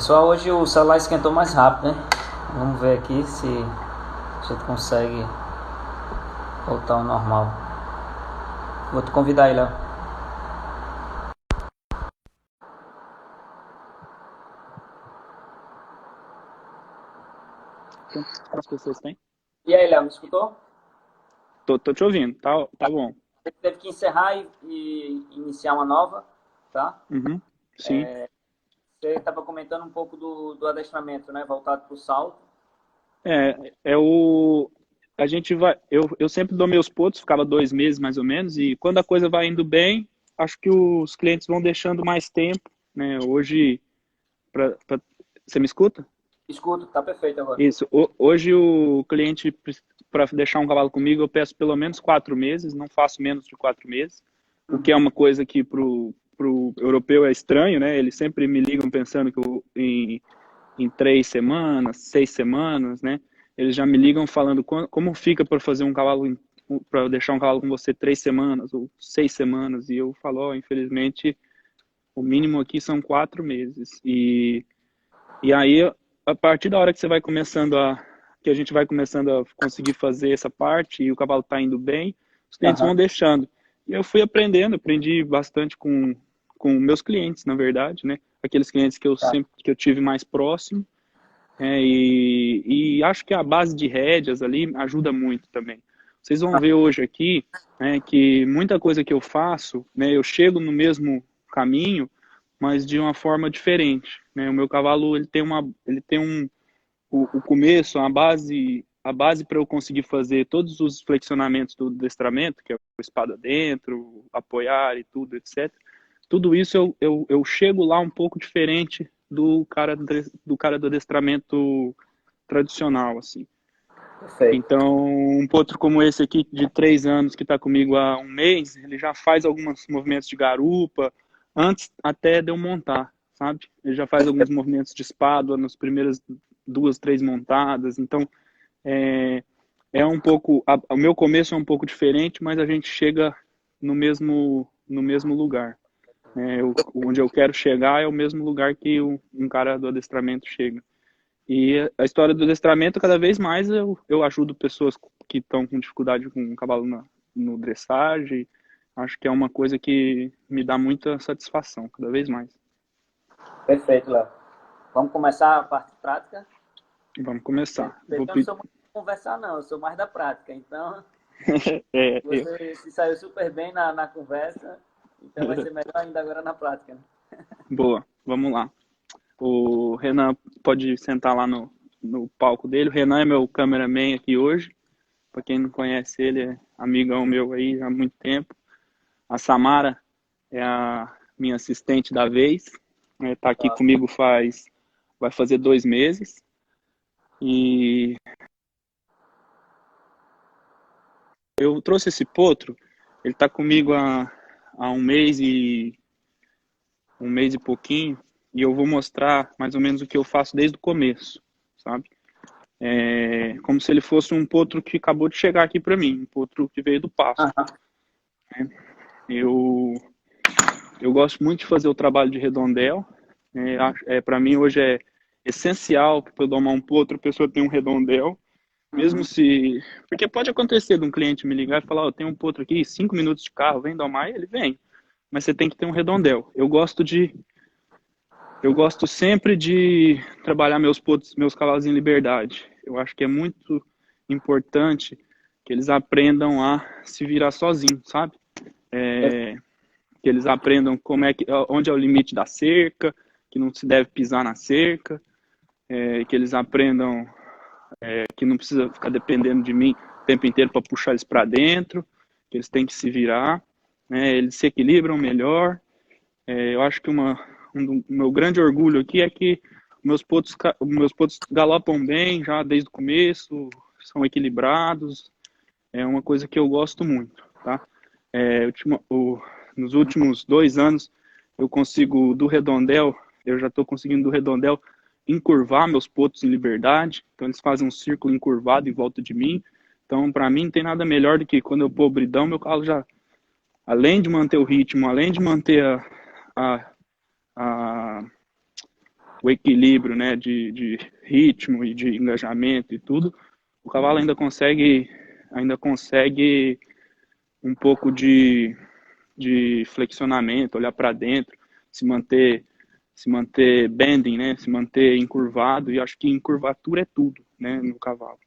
Pessoal, hoje o celular esquentou mais rápido, né? Vamos ver aqui se a gente consegue voltar ao normal. Vou te convidar aí, Léo. Quantas pessoas tem? E aí, Léo, me escutou? Tô te ouvindo, tá bom. A gente teve que encerrar e iniciar uma nova, tá? Uhum, sim. Você estava comentando um pouco do adestramento, né? Voltado para o salto. É o. A gente vai. Eu sempre dou meus pontos, ficava 2 meses mais ou menos, e quando a coisa vai indo bem, acho que os clientes vão deixando mais tempo, né? Hoje, você me escuta? Escuto, tá perfeito agora. Isso. Hoje o cliente, para deixar um cavalo comigo, eu peço pelo menos 4 meses, não faço menos de 4 meses, o que é Uhum. uma coisa que pro europeu é estranho, né? Eles sempre me ligam pensando que em 3 semanas, 6 semanas, né? Eles já me ligam falando como fica para fazer um cavalo, para deixar um cavalo com você 3 semanas ou 6 semanas, e eu falo, ó, infelizmente, o mínimo aqui são 4 meses. E aí, a partir da hora que você vai começando que a gente vai começando a conseguir fazer essa parte e o cavalo está indo bem, os clientes vão Aham. deixando. E eu fui aprendendo, aprendi bastante com meus clientes, na verdade, né? Aqueles clientes que eu Tá. sempre que eu tive mais próximo, e acho que a base de rédeas ali ajuda muito também. Vocês vão ver hoje aqui, né, que muita coisa que eu faço, né, eu chego no mesmo caminho, mas de uma forma diferente, né? O meu cavalo ele tem o começo, a base para eu conseguir fazer todos os flexionamentos do adestramento, que é o espada dentro, apoiar e tudo, etc. Tudo isso eu chego lá um pouco diferente do cara do adestramento tradicional, assim. Perfeito. Então, um potro como esse aqui, de 3 anos, que está comigo há um mês, ele já faz alguns movimentos de garupa, antes até de eu montar, sabe? Ele já faz alguns movimentos de espádua nas primeiras 2, 3 montadas. Então, é, é um pouco. O meu começo é um pouco diferente, mas a gente chega no mesmo lugar. Né? Onde eu quero chegar é o mesmo lugar que um cara do adestramento chega. E a história do adestramento, cada vez mais eu ajudo pessoas que estão com dificuldade com o cavalo no dressage. Acho que é uma coisa que me dá muita satisfação, cada vez mais. Perfeito, Léo. Vamos começar a parte prática? Vamos começar. Eu não sou muito de conversar, não. Eu sou mais da prática. Então, É, eu. você se saiu super bem na conversa. Então, vai ser melhor ainda agora na prática, né? Boa, vamos lá. O Renan pode sentar lá no palco dele. O Renan é meu cameraman aqui hoje. Para quem não conhece ele, é amigão meu aí há muito tempo. A Samara é a minha assistente da vez. Tá aqui Tá. comigo vai fazer 2 meses. E eu trouxe esse potro. Ele tá comigo há um mês e pouquinho. E eu vou mostrar mais ou menos o que eu faço desde o começo, sabe? Como se ele fosse um potro que acabou de chegar aqui para mim, um potro que veio do pasto. Aham. Eu, eu gosto muito de fazer o trabalho de redondel. Para mim hoje é essencial para eu domar um potro, a pessoa tem um redondel. Mesmo Uhum. se. Porque pode acontecer de um cliente me ligar e falar: eu tenho um potro aqui, 5 minutos de carro, vem domar, ele vem. Mas você tem que ter um redondel. Eu gosto sempre de trabalhar meus potros, meus cavalos em liberdade. Eu acho que é muito importante que eles aprendam a se virar sozinhos, sabe? Que eles aprendam onde é o limite da cerca, que não se deve pisar na cerca, que eles aprendam que não precisa ficar dependendo de mim o tempo inteiro para puxar eles para dentro, que eles têm que se virar, né? Eles se equilibram melhor. Eu acho que o meu grande orgulho aqui é que meus potros galopam bem já desde o começo, são equilibrados, é uma coisa que eu gosto muito, tá? Nos últimos 2 anos eu consigo eu já estou conseguindo do redondel encurvar meus potros em liberdade, então eles fazem um círculo encurvado em volta de mim. Então, para mim, não tem nada melhor do que quando eu pôr o bridão, meu cavalo já, além de manter o ritmo, além de manter a, a, o equilíbrio, né, de ritmo e de engajamento e tudo, o cavalo ainda consegue um pouco de flexionamento, olhar para dentro, se manter se manter bending, né, se manter encurvado, e acho que encurvatura é tudo, né, no cavalo.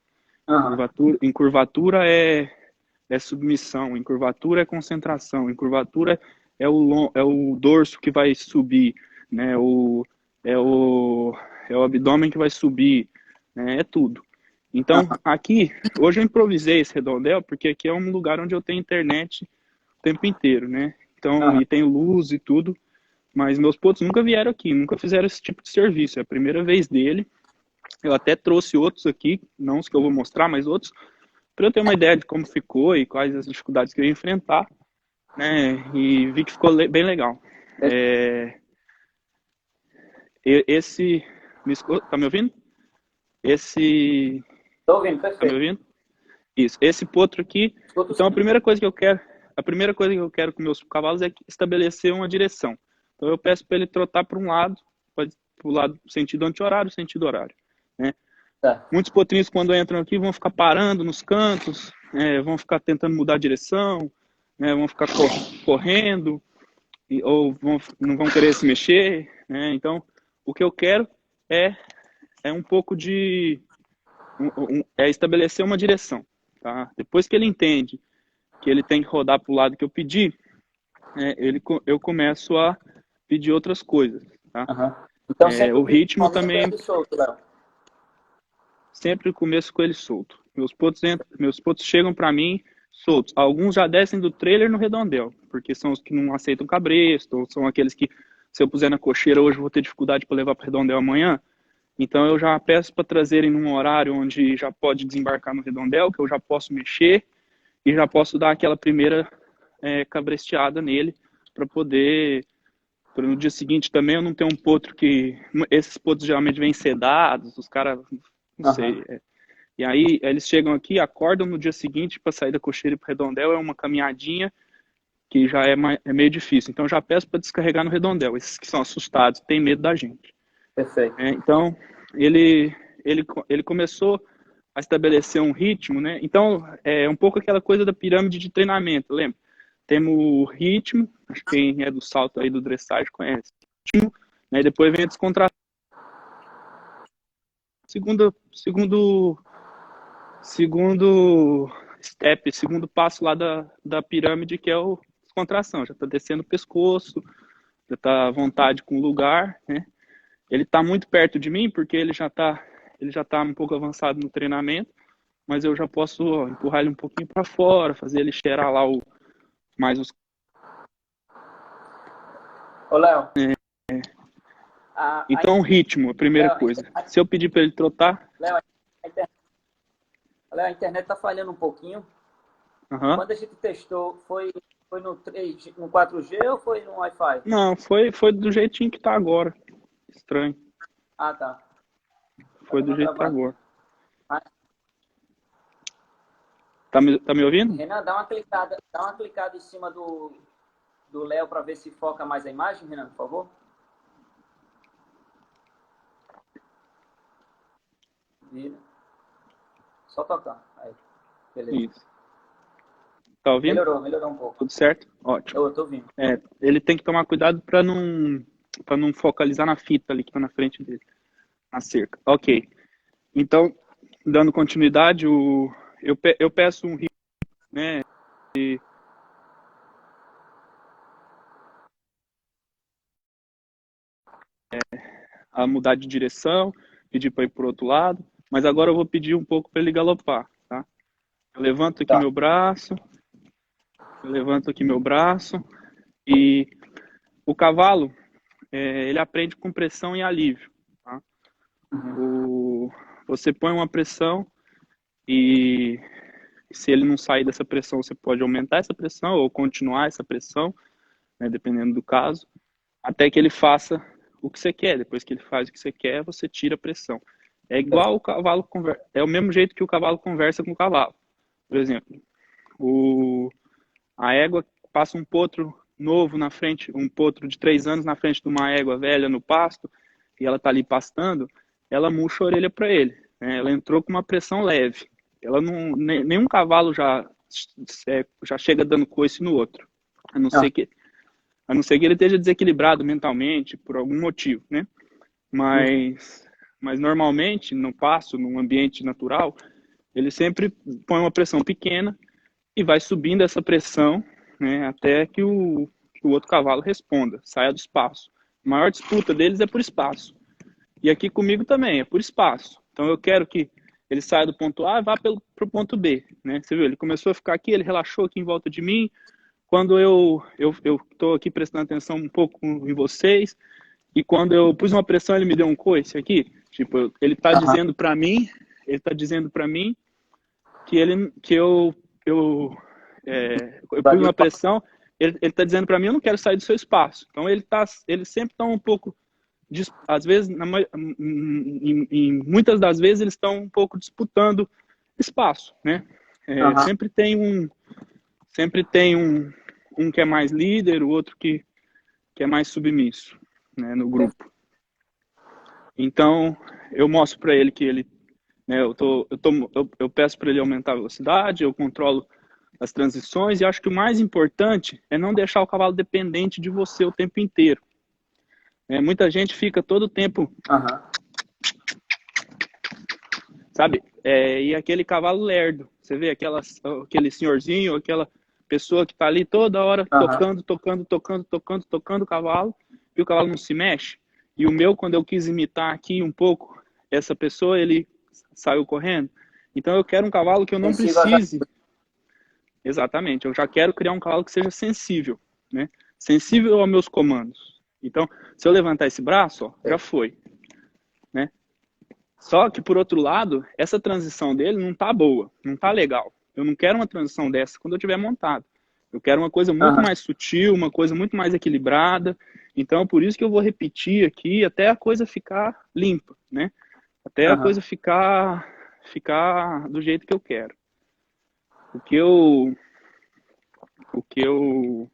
Aham. Encurvatura é submissão, encurvatura é concentração, encurvatura é o dorso que vai subir, né, é, o, é o abdômen que vai subir, né, é tudo. Então, Aham. aqui, hoje eu improvisei esse redondel, porque aqui é um lugar onde eu tenho internet o tempo inteiro, né? Então, Aham. e tem luz e tudo, mas meus potros nunca vieram aqui, nunca fizeram esse tipo de serviço, é a primeira vez dele. Eu até trouxe outros aqui, não os que eu vou mostrar, mas outros, para eu ter uma ideia de como ficou e quais as dificuldades que eu ia enfrentar, né? E vi que ficou bem legal. É, esse, tá me ouvindo? Esse, Tô ouvindo, tá me perfeito. ouvindo? Isso. Esse potro aqui. Escuto Então sim. a primeira coisa que eu quero com meus cavalos é estabelecer uma direção. Então eu peço para ele trotar para um lado, para o lado sentido anti-horário, sentido horário, né? Tá. Muitos potrinhos, quando entram aqui, vão ficar parando nos cantos, vão ficar tentando mudar a direção, né, vão ficar correndo, ou não vão querer se mexer. Né? Então, o que eu quero é, é um pouco de. É estabelecer uma direção. Tá? Depois que ele entende que ele tem que rodar para o lado que eu pedi, eu começo a pedir outras coisas. Tá? Aham. Então sempre O ritmo começa com também. ele solto, Léo. Sempre começo com ele solto. Meus potros chegam para mim soltos. Alguns já descem do trailer no redondel, porque são os que não aceitam cabresto, ou são aqueles que, se eu puser na cocheira hoje, vou ter dificuldade para levar para o redondel amanhã. Então eu já peço para trazerem num horário onde já pode desembarcar no redondel, que eu já posso mexer e já posso dar aquela primeira cabresteada nele para poder. Para no dia seguinte também eu não ter um potro que. Esses potros geralmente vêm sedados, os caras. Não Aham. sei. E aí eles chegam aqui, acordam no dia seguinte para sair da cocheira e para o redondel, é uma caminhadinha que já é meio difícil. Então já peço para descarregar no redondel, esses que são assustados, têm medo da gente. Perfeito. Então ele, ele começou a estabelecer um ritmo, né? Então é um pouco aquela coisa da pirâmide de treinamento, lembra? Temos o ritmo, acho que quem é do salto aí do dressage conhece. Ritmo, né? E depois vem a descontração. Segundo segundo step, segundo passo lá da pirâmide, que é o descontração. Já está descendo o pescoço, já está à vontade com o lugar, né? Ele está muito perto de mim porque ele já tá um pouco avançado no treinamento, mas eu já posso empurrar ele um pouquinho para fora, fazer ele cheirar lá mais os. Ô, Léo, Então, ritmo, a primeira Léo, coisa. Se eu pedir para ele trotar, Léo, a internet, Léo, a internet tá falhando um pouquinho. uhum. Quando a gente testou, foi no 3, no 4G ou foi no Wi-Fi? Não, foi do jeitinho que tá agora. Estranho. Ah, tá. Tá Foi dando do uma jeito que tá travada. agora. Ah, Tá me ouvindo? Renan, dá uma clicada em cima do Léo para ver se foca mais a imagem, Renan, por favor. Vira. Só tocar. Aí, beleza. Isso. Tá ouvindo? Melhorou um pouco. Tudo certo? Ótimo. Eu tô ouvindo. Ele tem que tomar cuidado para não focalizar na fita ali que tá na frente dele, na cerca. Ok. Então, dando continuidade, eu peço um ritmo, né, a mudar de direção, pedir para ir para o outro lado, mas agora eu vou pedir um pouco para ele galopar, tá? Eu levanto aqui Tá. meu braço, eu levanto aqui meu braço e o cavalo, ele aprende com pressão e alívio, tá? Uhum. Você põe uma pressão e se ele não sair dessa pressão, você pode aumentar essa pressão ou continuar essa pressão, né, dependendo do caso, até que ele faça o que você quer. Depois que ele faz o que você quer, você tira a pressão. É igual o cavalo é o mesmo jeito que o cavalo conversa com o cavalo. Por exemplo, a égua passa um potro novo na frente, um potro de 3 anos na frente de uma égua velha no pasto, e ela tá ali pastando, ela murcha a orelha para ele, né? Ela entrou com uma pressão leve. Ela não, nenhum cavalo já chega dando coice no outro, a não Ah, ser que ele esteja desequilibrado mentalmente por algum motivo, né? isso. Mas normalmente no pasto, num ambiente natural, ele sempre põe uma pressão pequena e vai subindo essa pressão, né, até que o outro cavalo responda, saia do espaço. A maior disputa deles é por espaço. E aqui comigo também, é por espaço. Então eu quero que ele saia do ponto A e vá para o ponto B. Né? Você viu, ele começou a ficar aqui, ele relaxou aqui em volta de mim. Quando eu estou aqui prestando atenção um pouco em vocês, e quando eu pus uma pressão, ele me deu um coice aqui. Tipo, ele está Aham. dizendo para mim, que eu pus Invadiu o uma espaço. pressão, ele está dizendo para mim, eu não quero sair do seu espaço. Então ele sempre está um pouco, às vezes, muitas das vezes eles estão um pouco disputando espaço, né? Aham. Sempre tem um que é mais líder, o outro que é mais submisso, né, no grupo. Então eu mostro para ele que ele, né, eu peço para ele aumentar a velocidade, eu controlo as transições e acho que o mais importante é não deixar o cavalo dependente de você o tempo inteiro. Muita gente fica todo o tempo, Aham. sabe? E aquele cavalo lerdo, você vê aquele senhorzinho, aquela pessoa que está ali toda hora Aham. tocando o cavalo e o cavalo não se mexe. E o meu, quando eu quis imitar aqui um pouco essa pessoa, ele saiu correndo. Então eu quero um cavalo que eu não Sensível às precise. Exatamente, eu já quero criar um cavalo que seja sensível, né? Sensível aos meus comandos. Então, se eu levantar esse braço, ó, já foi, né? Só que, por outro lado, essa transição dele não tá boa, não tá legal. Eu não quero uma transição dessa quando eu tiver montado. Eu quero uma coisa muito Aham. mais sutil, uma coisa muito mais equilibrada. Então, por isso que eu vou repetir aqui até a coisa ficar limpa, né? Até a Aham. coisa ficar do jeito que eu quero. O que eu, o que eu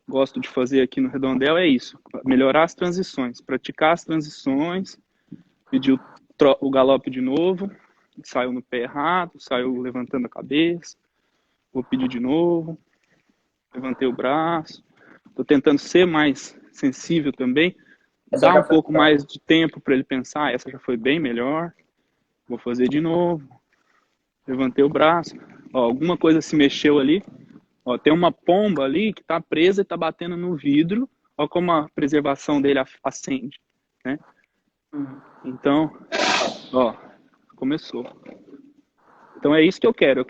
gosto de fazer aqui no Redondel é isso: melhorar as transições, praticar as transições, pedir o galope de novo, saiu no pé errado, saiu levantando a cabeça, vou pedir de novo, levantei o braço, estou tentando ser mais sensível também, Essa dar já um foi pouco melhor. mais de tempo para ele pensar, essa já foi bem melhor, vou fazer de novo, levantei o braço, ó, alguma coisa se mexeu ali, ó, tem uma pomba ali que está presa e está batendo no vidro, ó como a preservação dele acende, né? Uhum. Então, ó, começou. Então é isso que eu quero.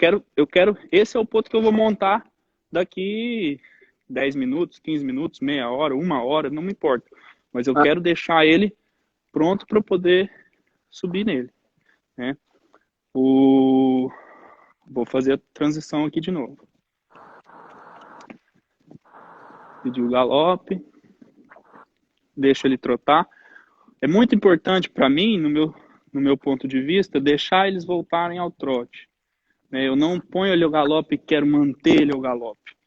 Esse é o ponto que eu vou montar daqui 10 minutos, 15 minutos, meia hora, uma hora, não me importa. Mas eu Ah, quero deixar ele pronto para poder subir nele, né? O... Vou fazer a transição aqui de novo. Pedir o galope, deixa ele trotar. É muito importante para mim, no meu ponto de vista, deixar eles voltarem ao trote. Eu não ponho ele ao galope e quero manter ele ao galope.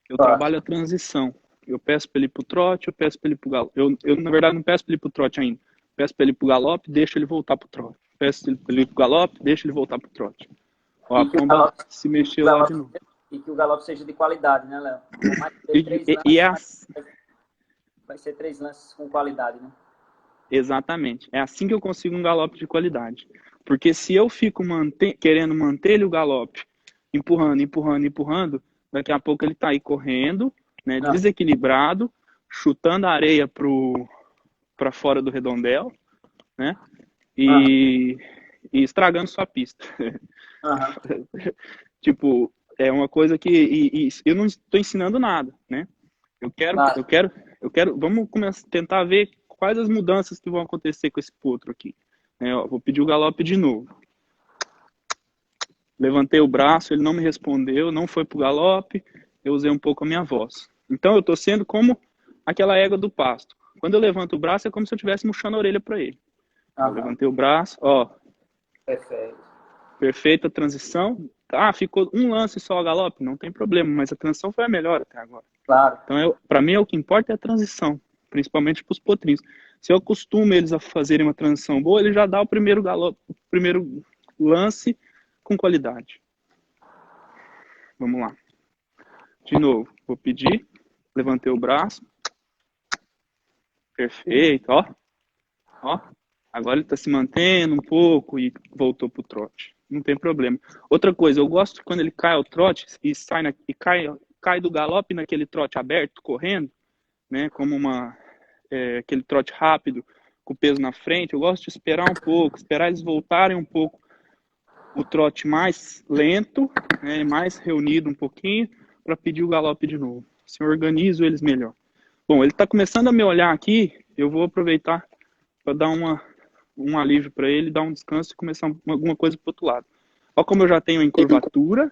Eu claro. trabalho a transição. Eu peço para ele ir pro trote, eu peço para ele ir pro galope. Na verdade, não peço para ele ir pro trote ainda. Peço para ele ir pro galope, deixo ele voltar pro trote. Peço para ele ir pro galope, deixo ele voltar pro trote. Ó, a E que o pomba galope, se e que o mexeu lá de galope, novo. e que o galope seja de qualidade, né, Léo? Por mais que dê E, três e, e lances, é mas vai ser três lances com qualidade, né? exatamente. É assim que eu consigo um galope de qualidade. Porque se eu fico querendo manter ele o galope, empurrando, empurrando, empurrando, daqui a pouco ele tá aí correndo, né, Ah, desequilibrado, chutando a areia para fora do redondel, né? aham, E estragando sua pista. aham, Tipo, é uma coisa que e eu não estou ensinando nada, né? Eu quero, eu claro. quero, eu quero. Vamos começar tentar ver quais as mudanças que vão acontecer com esse potro aqui. Ó, vou pedir o galope de novo. Levantei o braço, ele não me respondeu, não foi pro galope. Eu usei um pouco a minha voz. Então eu estou sendo como aquela égua do pasto. Quando eu levanto o braço é como se eu estivesse murchando a orelha para ele. Eu Aham, levantei o braço, ó, perfeito. perfeita transição. Ah, ficou um lance só a galope? Não tem problema, mas a transição foi a melhor até agora. Claro. Então, para mim, o que importa é a transição. principalmente para os potrinhos. Se eu acostumo eles a fazerem uma transição boa, ele já dá o primeiro galope, o primeiro lance com qualidade. Vamos lá. De novo, vou pedir, levantei o braço. Perfeito, ó. Ó. Agora ele está se mantendo um pouco e voltou pro trote. Não tem problema. Outra coisa, eu gosto quando ele cai ao trote e cai do galope naquele trote aberto, correndo, né? Como aquele trote rápido, com o peso na frente. Eu gosto de esperar um pouco, esperar eles voltarem um pouco o trote mais lento, né, mais reunido um pouquinho, para pedir o galope de novo. Assim eu organizo eles melhor. Bom, ele está começando a me olhar aqui, eu vou aproveitar para dar um alívio para ele, dar um descanso e começar alguma coisa para o outro lado. Olha como eu já tenho a encurvatura,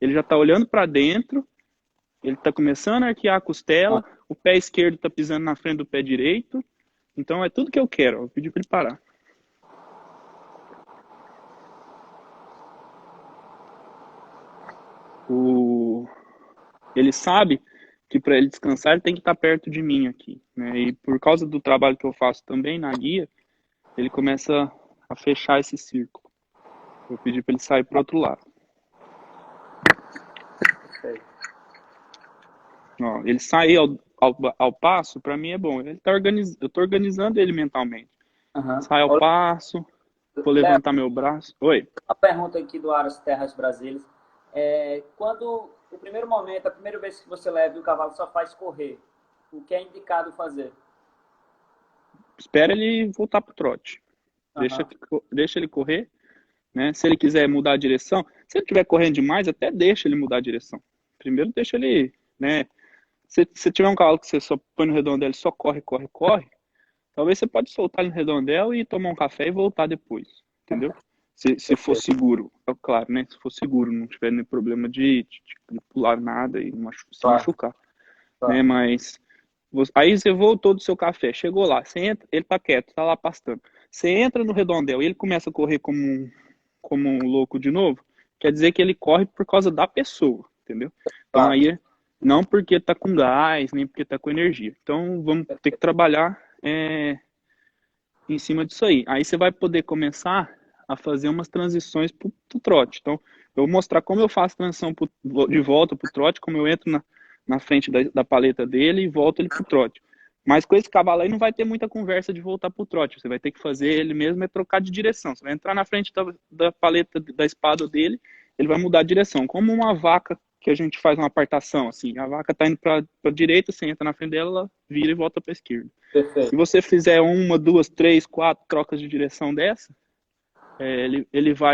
ele já está olhando para dentro, ele está começando a arquear a costela, o pé esquerdo está pisando na frente do pé direito, então é tudo que eu quero. Vou pedir para ele parar. Ele sabe que para ele descansar ele tem que estar perto de mim aqui, né? E por causa do trabalho que eu faço também na guia, ele começa a fechar esse círculo. Vou pedir para ele sair para o outro lado. Ó, ele sair ao passo, para mim é bom. Eu estou organizando ele mentalmente. Sai ao passo, vou levantar meu braço. Oi. Uma pergunta aqui do Aras Terras Brasileiras. Quando o primeiro momento, a primeira vez que você leva e o cavalo só faz correr, o que é indicado fazer? Espera ele voltar pro trote. Deixa ele correr, né? Se ele quiser mudar a direção, se ele estiver correndo demais, até deixa ele mudar a direção. Primeiro deixa ele, né? Se tiver um cavalo que você só põe no redondel, ele só corre, talvez você pode soltar ele no redondel e tomar um café e voltar depois, entendeu? Se for seguro, é claro, né? Se for seguro, não tiver nenhum problema de pular nada e se machucar. Né? Mas aí você voltou do seu café, chegou lá, você entra, ele tá quieto, tá lá pastando. Você entra no redondel e ele começa a correr como um louco de novo, quer dizer que ele corre por causa da pessoa, entendeu? Então aí, não porque tá com gás, nem porque tá com energia. Então vamos ter que trabalhar em cima disso aí. Aí você vai poder começar a fazer umas transições pro trote. Então, eu vou mostrar como eu faço transição de volta pro trote, como eu entro na frente da paleta dele e volto ele pro trote. Mas com esse cavalo aí não vai ter muita conversa de voltar pro trote. Você vai ter que fazer ele mesmo trocar de direção. Você vai entrar na frente da paleta da espada dele, ele vai mudar a direção. Como uma vaca que a gente faz uma apartação, assim. A vaca tá indo pra direita, você entra na frente dela, ela vira e volta pra esquerda. Perfeito. Se você fizer 1, 2, 3, 4 trocas de direção dessa,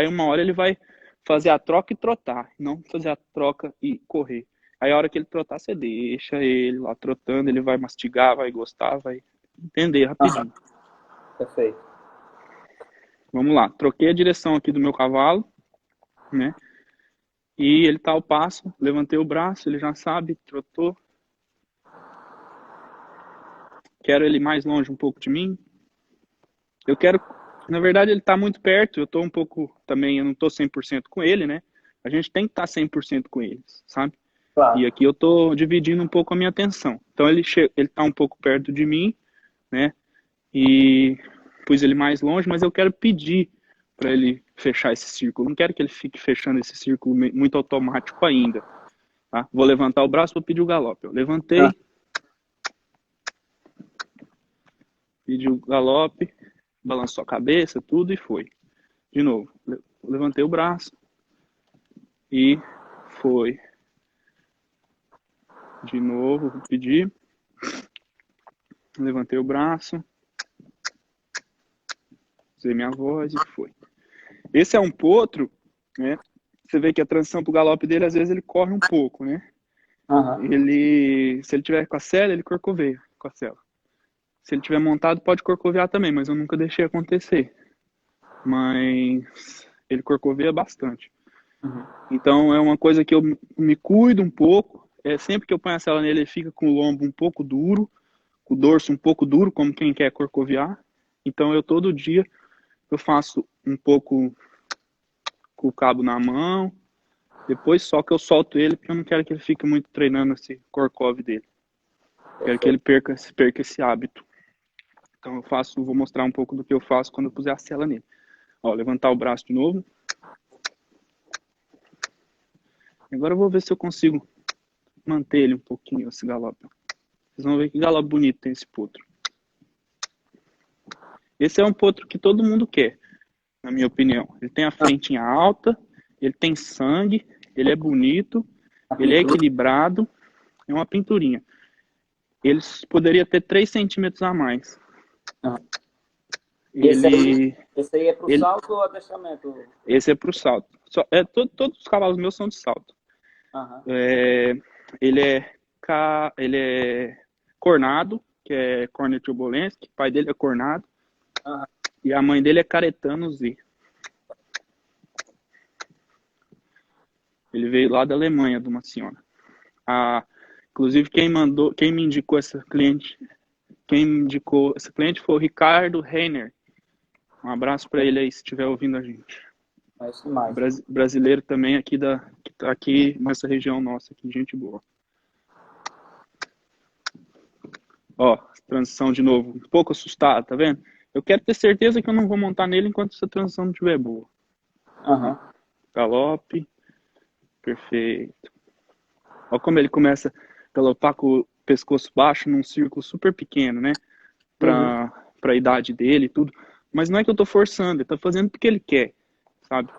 uma hora ele vai fazer a troca e trotar, não fazer a troca e correr. Aí a hora que ele trotar, você deixa ele lá trotando, ele vai mastigar, vai gostar, vai entender rapidinho. Perfeito. Vamos lá, troquei a direção aqui do meu cavalo, né? E ele tá ao passo, levantei o braço, ele já sabe, trotou. Quero ele mais longe um pouco de mim. Na verdade ele tá muito perto, eu tô um pouco também, eu não tô 100% com ele, né? A gente tem que estar 100% com eles, sabe? Claro. E aqui eu tô dividindo um pouco a minha atenção. Então ele tá um pouco perto de mim, né? E pus ele mais longe, mas eu quero pedir para ele fechar esse círculo. Não quero que ele fique fechando esse círculo muito automático ainda. Tá? Vou levantar o braço, vou pedir o galope. Eu levantei, pedi o galope, balançou a cabeça, tudo e foi. De novo, levantei o braço e foi. De novo, vou pedir. Levantei o braço. Usei minha voz e foi. Esse é um potro, né? Você vê que a transição pro galope dele, às vezes ele corre um pouco, né? Se ele tiver com a sela, ele corcoveia com a sela. Se ele tiver montado, pode corcovear também, mas eu nunca deixei acontecer. Mas ele corcoveia bastante. Então é uma coisa que eu me cuido um pouco. Sempre que eu ponho a sela nele, ele fica com o lombo um pouco duro, com o dorso um pouco duro, como quem quer corcovear. Então eu todo dia eu faço um pouco com o cabo na mão, depois só que eu solto ele, porque eu não quero que ele fique muito treinando esse corcove dele. Quero que ele Perfeito. perca esse hábito. Então vou mostrar um pouco do que eu faço quando eu puser a sela nele. Ó, levantar o braço de novo. Agora eu vou ver se eu consigo manter ele um pouquinho, esse galope. Vocês vão ver que galope bonito tem esse potro. Esse é um potro que todo mundo quer, na minha opinião. Ele tem a frentinha alta, ele tem sangue, ele é bonito, A ele é pintura. equilibrado, é uma pinturinha. Ele poderia ter 3 centímetros a mais. Aham. E Ele, esse aí é pro ele, salto ou adestramento? esse é pro salto. Todos os cavalos meus são de salto. Aham. É, ele é cornado, que é Cornet Obolensky, o pai dele é cornado, Aham. e a mãe dele é Caretano Z. Ele veio lá da Alemanha, de uma senhora. Inclusive, quem me indicou essa cliente, foi o Ricardo Reiner. Um abraço para ele aí, se estiver ouvindo a gente. É isso demais. Brasileiro também aqui que tá aqui nessa região nossa, aqui, gente boa. Ó, transição de novo, um pouco assustado, tá vendo? Eu quero ter certeza que eu não vou montar nele enquanto essa transição não estiver boa. Aham. Galope, perfeito. Ó como ele começa a galopar com o pescoço baixo num círculo super pequeno, né? Uhum. Pra idade dele e tudo. Mas não é que eu tô forçando, ele tá fazendo porque ele quer, sabe?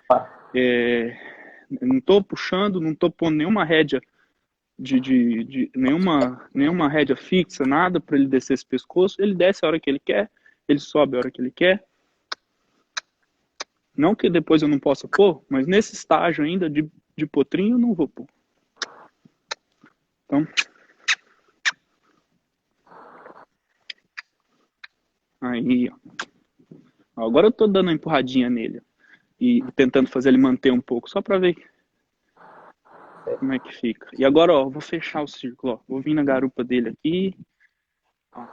Não tô puxando, não tô pondo nenhuma rédea nenhuma rédea fixa, nada para ele descer esse pescoço. Ele desce a hora que ele quer, ele sobe a hora que ele quer. Não que depois eu não possa pôr, mas nesse estágio ainda de potrinho eu não vou pôr. Então, aí, ó. Agora eu tô dando uma empurradinha nele e tentando fazer ele manter um pouco, só para ver como é que fica. E agora, ó, vou fechar o círculo, ó. Vou vir na garupa dele aqui. Ó.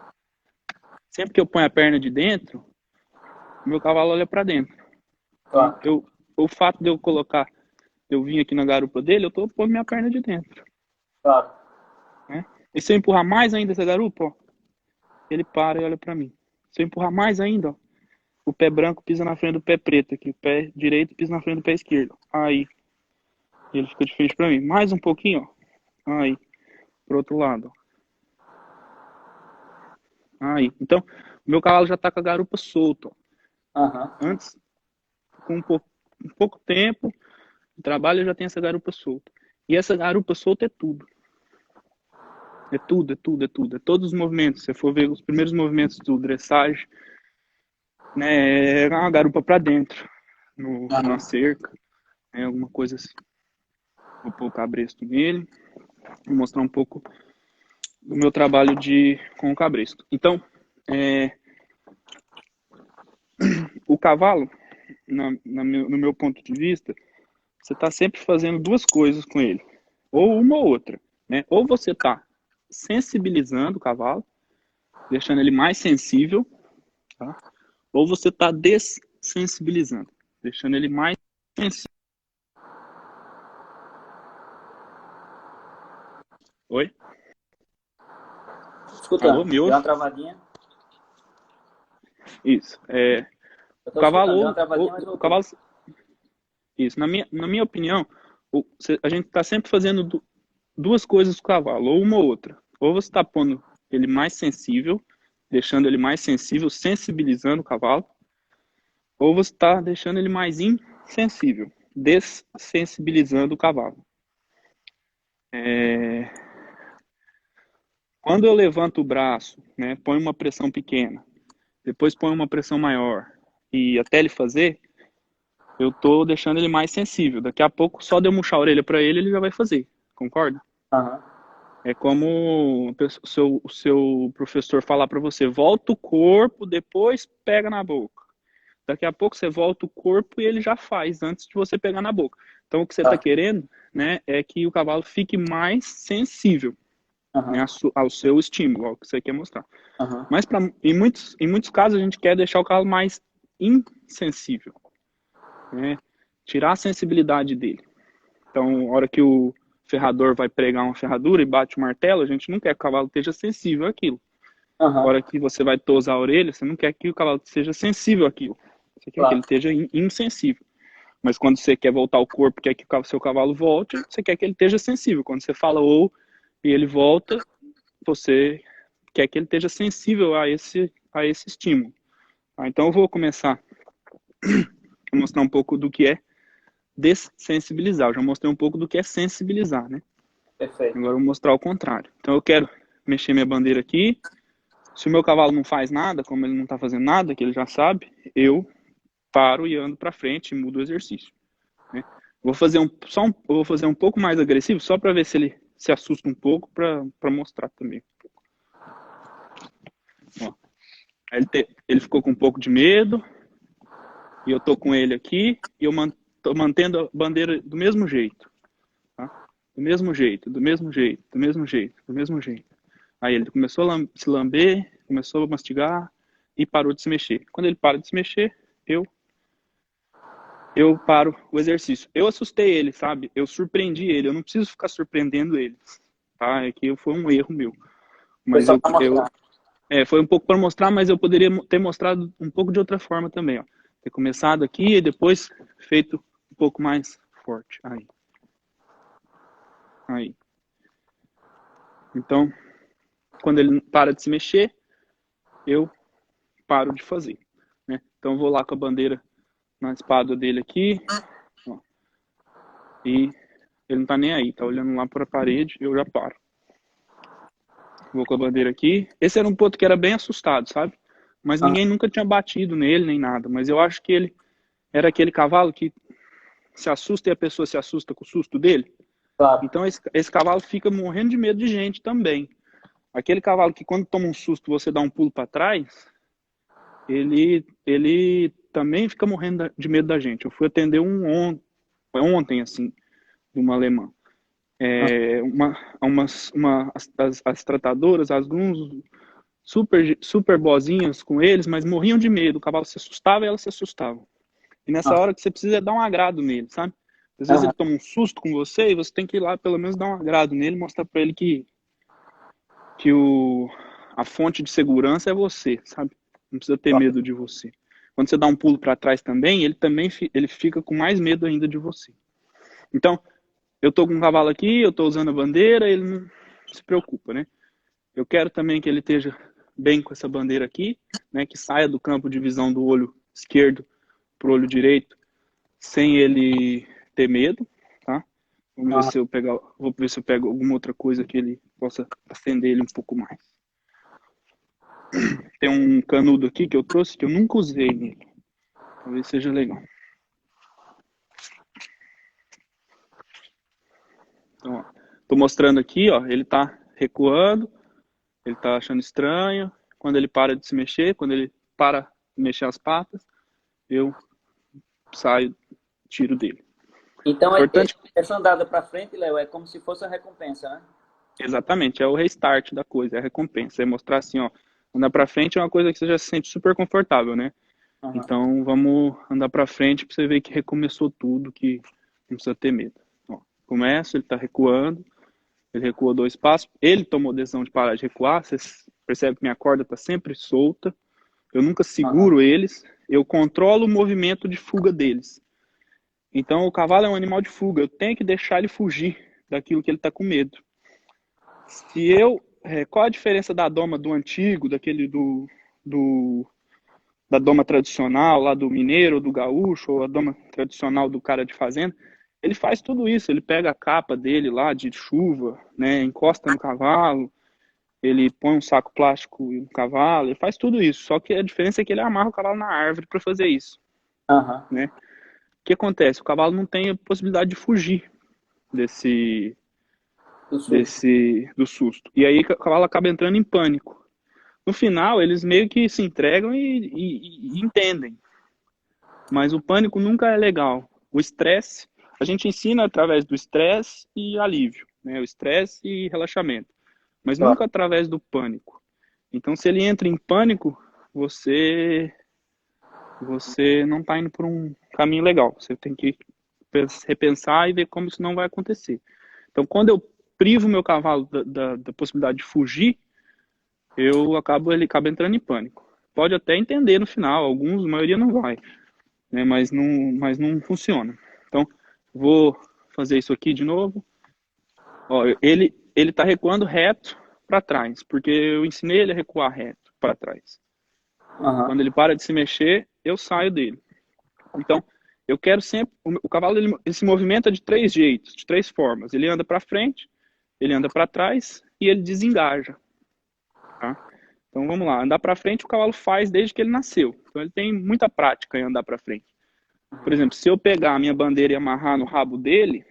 Sempre que eu ponho a perna de dentro, o meu cavalo olha para dentro. Então, Claro. o fato de eu vir aqui na garupa dele, eu tô pondo minha perna de dentro. Claro. Né? E se eu empurrar mais ainda essa garupa, ó, ele para e olha para mim. Se eu empurrar mais ainda, ó, o pé branco pisa na frente do pé preto aqui, o pé direito pisa na frente do pé esquerdo. Aí, ele fica de frente para mim. Mais um pouquinho, ó. Aí, pro outro lado. Aí, então, o meu cavalo já tá com a garupa solta. Aham. Antes, com um pouco tempo de trabalho, eu já tenho essa garupa solta. E essa garupa solta é tudo. É tudo, é tudo, é tudo. É todos os movimentos. Se você for ver os primeiros movimentos do dressage, né, é uma garupa para dentro, na cerca, né, alguma coisa assim. Vou pôr o cabresto nele, vou mostrar um pouco do meu trabalho com o cabresto. Então, o cavalo, no meu ponto de vista, você está sempre fazendo duas coisas com ele, ou uma ou outra, né? Ou você está sensibilizando o cavalo, deixando ele mais sensível, tá? Ou você está dessensibilizando, deixando ele mais sensível. Oi? Alô, Escutando. me Deu uma ouve? travadinha. Isso. Eu O tô escutando. Deu cavalo, uma travadinha, mas o voltou. cavalo, isso. Na minha opinião, a gente está sempre fazendo duas coisas com o cavalo, ou uma ou outra. Ou você está pondo ele mais sensível, deixando ele mais sensível, sensibilizando o cavalo, ou você está deixando ele mais insensível, dessensibilizando o cavalo. Quando eu levanto o braço, né, põe uma pressão pequena, depois põe uma pressão maior, e até ele fazer, eu tô deixando ele mais sensível. Daqui a pouco, só de eu murchar a orelha para ele, ele já vai fazer. Concorda? Aham. É como o seu professor falar para você, volta o corpo, depois pega na boca. Daqui a pouco você volta o corpo e ele já faz, antes de você pegar na boca. Então o que você está Tá. querendo, né, é que o cavalo fique mais sensível, né, Aham. ao seu estímulo, ao que você quer mostrar. Aham. Mas em muitos casos a gente quer deixar o cavalo mais insensível, né, tirar a sensibilidade dele. Então, a hora que ferrador vai pregar uma ferradura e bate o martelo, a gente não quer que o cavalo esteja sensível àquilo. Na Aham, hora que você vai tosar a orelha, você não quer que o cavalo seja sensível àquilo. Você quer que ele claro. esteja insensível. Mas quando você quer voltar o corpo, quer que o seu cavalo volte, você quer que ele esteja sensível. Quando você fala ou e ele volta, você quer que ele esteja sensível a esse estímulo. Tá? Então eu vou começar a mostrar um pouco do que é dessensibilizar. Eu já mostrei um pouco do que é sensibilizar, né? Perfeito. Agora eu vou mostrar o contrário. Então eu quero mexer minha bandeira aqui. Se o meu cavalo não faz nada, como ele não está fazendo nada, que ele já sabe, eu paro e ando para frente e mudo o exercício. Né? Vou fazer um pouco mais agressivo, só para ver se ele se assusta um pouco, para mostrar também. Ó, ele ficou com um pouco de medo, e eu tô com ele aqui, e eu tô mantendo a bandeira do mesmo jeito. Tá? Do mesmo jeito, do mesmo jeito, do mesmo jeito, do mesmo jeito. Aí ele começou a se lamber, começou a mastigar e parou de se mexer. Quando ele para de se mexer, eu paro o exercício. Eu assustei ele, sabe? Eu surpreendi ele. Eu não preciso ficar surpreendendo ele, tá? É que foi um erro meu. Foi Mas só para mostrar. foi um pouco para mostrar, mas eu poderia ter mostrado um pouco de outra forma também, ó. Ter começado aqui e depois feito um pouco mais forte. Aí. Então, quando ele para de se mexer, eu paro de fazer, né? Então eu vou lá com a bandeira na espada dele aqui, ó, e ele não tá nem aí, tá olhando lá para a parede, eu já paro. Vou com a bandeira aqui. Esse era um ponto que era bem assustado, sabe? Mas Aham, ninguém nunca tinha batido nele nem nada. Mas eu acho que ele era aquele cavalo que se assusta e a pessoa se assusta com o susto dele. claro. Então esse cavalo fica morrendo de medo de gente também. Aquele cavalo que quando toma um susto você dá um pulo para trás, ele também fica morrendo de medo da gente. Eu fui atender ontem, assim, de uma alemã. Aham, As tratadoras, as grooms, super boazinhas com eles, mas morriam de medo. O cavalo se assustava e elas se asustavam. E nessa hora que você precisa dar um agrado nele, sabe? Às vezes aham, ele toma um susto com você e você tem que ir lá pelo menos dar um agrado nele, mostrar para ele que a fonte de segurança é você, sabe? Não precisa ter claro. medo de você. Quando você dá um pulo para trás também, ele também ele fica com mais medo ainda de você. Então, eu tô com um cavalo aqui, eu tô usando a bandeira, ele não se preocupa, né? Eu quero também que ele esteja bem com essa bandeira aqui, né? Que saia do campo de visão do olho esquerdo pro olho direito, sem ele ter medo, tá? Vamos ver Aham. se eu pegar, vou ver se eu pego alguma outra coisa que ele possa acender ele um pouco mais. Tem um canudo aqui que eu trouxe que eu nunca usei nele. Talvez seja legal. Então, ó, tô mostrando aqui, ó, ele tá recuando, ele tá achando estranho. Quando ele para de se mexer, quando ele para de mexer as patas, eu saio, tiro dele. Então, Importante, essa andada para frente, Léo, é como se fosse a recompensa, né? exatamente, é o restart da coisa, é a recompensa, é mostrar assim, ó, andar pra frente é uma coisa que você já se sente super confortável, né? Aham. Então, vamos andar pra frente pra você ver que recomeçou tudo, que não precisa ter medo. Ó, começa, ele tá recuando, ele recuou 2 passos, ele tomou a decisão de parar de recuar, você percebe que minha corda tá sempre solta, eu nunca Aham. seguro eles, eu controlo o movimento de fuga deles. Então, o cavalo é um animal de fuga, eu tenho que deixar ele fugir daquilo que ele tá com medo. Se eu. Qual a diferença da doma do antigo, do da doma tradicional, lá do mineiro, do gaúcho, ou a doma tradicional do cara de fazenda? Ele faz tudo isso, ele pega a capa dele lá de chuva, né, encosta no cavalo, ele põe um saco plástico no cavalo, ele faz tudo isso. Só que a diferença é que ele amarra o cavalo na árvore para fazer isso, Aham. né? O que acontece? O cavalo não tem a possibilidade de fugir desse Do susto. do susto. E aí o cavalo acaba entrando em pânico. No final, eles meio que se entregam e entendem. Mas o pânico nunca é legal. O estresse, a gente ensina através do estresse e alívio, né? O estresse e relaxamento, mas Claro. nunca através do pânico. Então, se ele entra em pânico, você não está indo por um caminho legal. Você tem que repensar e ver como isso não vai acontecer. Então, quando eu privo o meu cavalo da possibilidade de fugir, ele acaba entrando em pânico. Pode até entender no final, alguns, a maioria não vai, né? Mas não funciona. Então, vou fazer isso aqui de novo. Ó, ele tá recuando reto para trás, porque eu ensinei ele a recuar reto para trás. Quando ele para de se mexer, eu saio dele. Então, eu quero sempre... O cavalo ele se movimenta de 3 jeitos, de 3 formas. Ele anda para frente, ele anda para trás e ele desengaja. Tá? Então, vamos lá. Andar para frente o cavalo faz desde que ele nasceu. Então, ele tem muita prática em andar para frente. Por exemplo, se eu pegar a minha bandeira e amarrar no rabo dele,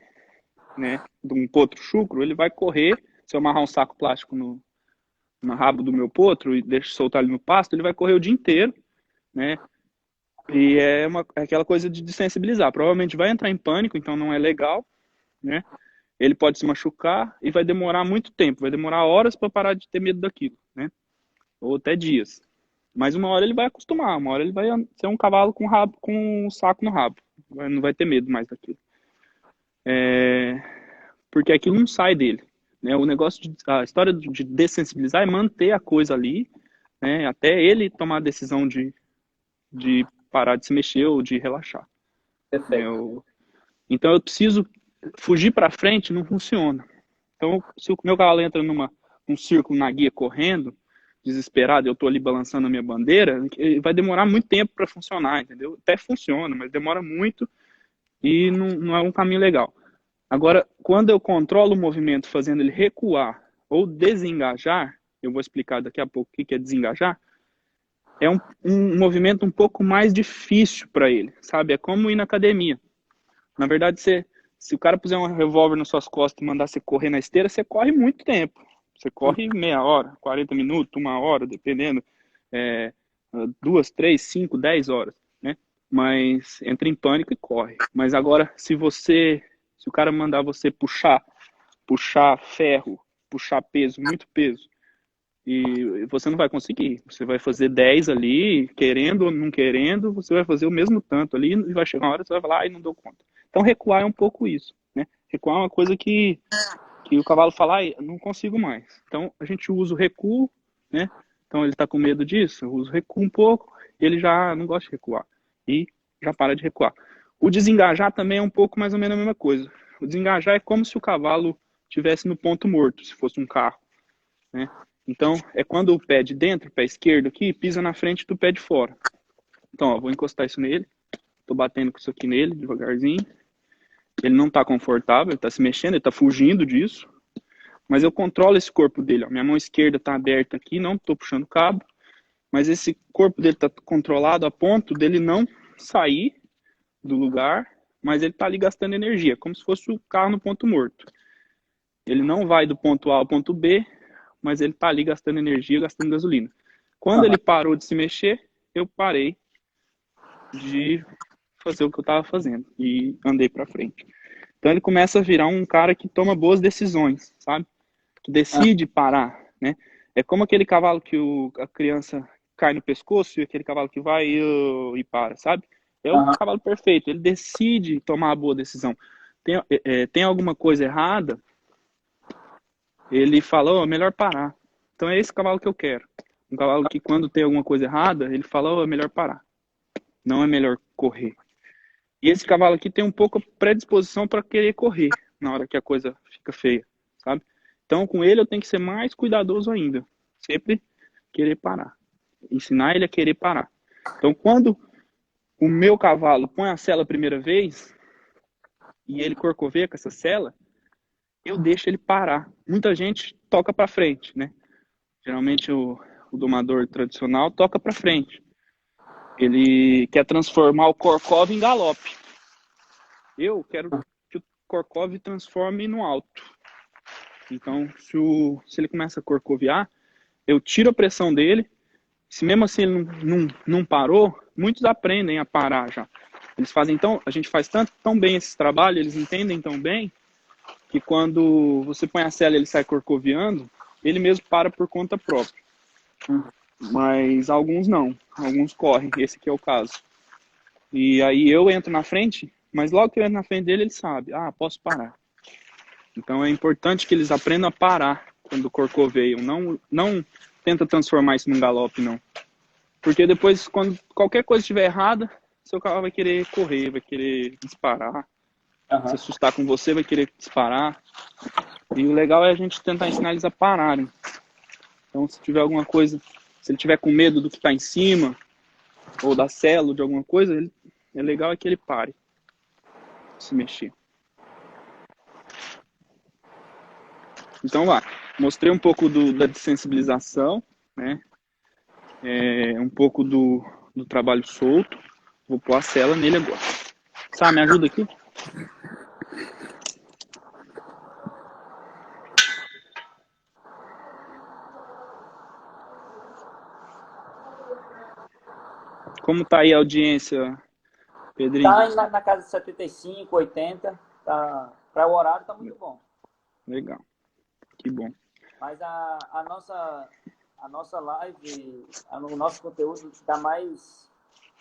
né, de um potro chucro, ele vai correr. Se eu amarrar um saco plástico no rabo do meu potro e deixar soltar ele no pasto, ele vai correr o dia inteiro, né? E é aquela coisa de desensibilizar. Provavelmente vai entrar em pânico, então não é legal, né? Ele pode se machucar e vai demorar muito tempo, vai demorar horas para parar de ter medo daquilo, né? Ou até dias. Mas uma hora ele vai acostumar, uma hora ele vai ser um cavalo com um saco no rabo, não vai ter medo mais daquilo. Porque aquilo não sai dele, né? A história de dessensibilizar é manter a coisa ali, né? Até ele tomar a decisão de parar de se mexer ou de relaxar. Perfeito. Então eu preciso fugir para frente, não funciona. Então se o meu cavalo entra num círculo na guia correndo, desesperado, eu tô ali balançando a minha bandeira, vai demorar muito tempo para funcionar, entendeu? Até funciona, mas demora muito e não é um caminho legal. Agora, quando eu controlo o movimento fazendo ele recuar ou desengajar, eu vou explicar daqui a pouco o que é desengajar, é um movimento um pouco mais difícil para ele, sabe? É como ir na academia. Na verdade, se o cara puser um revólver nas suas costas e mandar você correr na esteira, você corre muito tempo. Você corre meia hora, 40 minutos, 1 hora, dependendo. 2, 3, 5, 10 horas, né? Mas entra em pânico e corre. Mas agora, se o cara mandar você puxar ferro, puxar peso, muito peso, e você não vai conseguir. Você vai fazer 10 ali, querendo ou não querendo, você vai fazer o mesmo tanto ali e vai chegar uma hora que você vai falar, ai, não dou conta. Então recuar é um pouco isso, né? Recuar é uma coisa que o cavalo fala, ai, não consigo mais. Então a gente usa o recuo, né? Então ele está com medo disso, eu uso o recuo um pouco, e ele já não gosta de recuar. E já para de recuar. O desengajar também é um pouco mais ou menos a mesma coisa. O desengajar é como se o cavalo estivesse no ponto morto, se fosse um carro, né? Então, é quando o pé de dentro, o pé esquerdo aqui, pisa na frente do pé de fora. Então, ó, vou encostar isso nele. Tô batendo com isso aqui nele, devagarzinho. Ele não tá confortável, ele tá se mexendo, ele tá fugindo disso. Mas eu controlo esse corpo dele, ó. Minha mão esquerda tá aberta aqui, não tô puxando o cabo. Mas esse corpo dele tá controlado a ponto dele não sair do lugar, mas ele tá ali gastando energia, como se fosse o carro no ponto morto. Ele não vai do ponto A ao ponto B, mas ele tá ali gastando energia, gastando gasolina. Quando ele parou de se mexer, eu parei de fazer o que eu estava fazendo e andei para frente. Então ele começa a virar um cara que toma boas decisões, sabe? Que decide parar, né? É como aquele cavalo que a criança cai no pescoço e aquele cavalo que vai e para, sabe? É o cavalo perfeito, ele decide tomar a boa decisão. Tem alguma coisa errada, ele fala, oh, é melhor parar. Então é esse cavalo que eu quero. Um cavalo que quando tem alguma coisa errada, ele fala, oh, é melhor parar. Não é melhor correr. E esse cavalo aqui tem um pouco predisposição para querer correr na hora que a coisa fica feia, sabe? Então com ele eu tenho que ser mais cuidadoso ainda. Sempre querer parar. Ensinar ele a querer parar. Então quando o meu cavalo põe a sela a primeira vez e ele corcoveia com essa sela, eu deixo ele parar. Muita gente toca para frente, né? Geralmente o domador tradicional toca para frente. Ele quer transformar o corcov em galope. Eu quero que o corcov transforme no alto. Então, se ele começa a corcovear, eu tiro a pressão dele. Se mesmo assim ele não parou, muitos aprendem a parar já. Eles fazem, então, a gente faz tão bem esse trabalho, eles entendem tão bem, que quando você põe a sela e ele sai corcoveando, ele mesmo para por conta própria. Mas alguns não, alguns correm, esse aqui é o caso. E aí eu entro na frente, mas logo que eu entro na frente dele, ele sabe, posso parar. Então é importante que eles aprendam a parar quando corcoveiam. Não tenta transformar isso num galope, não. Porque depois, quando qualquer coisa estiver errada, seu cavalo vai querer correr, vai querer disparar. Se Aham. assustar com você, vai querer disparar. E o legal é a gente tentar ensinar eles a pararem. Então, se tiver alguma coisa, se ele tiver com medo do que está em cima, ou da cela, ou de alguma coisa, é legal é que ele pare de se mexer. Então, lá, mostrei um pouco da desensibilização, né? Um pouco do trabalho solto. Vou pôr a cela nele agora. Sá, me ajuda aqui? Como tá aí a audiência, Pedrinho? Tá na casa de 75, 80. Tá, para o horário tá muito bom. Legal. Que bom. Mas a nossa live, o nosso conteúdo está mais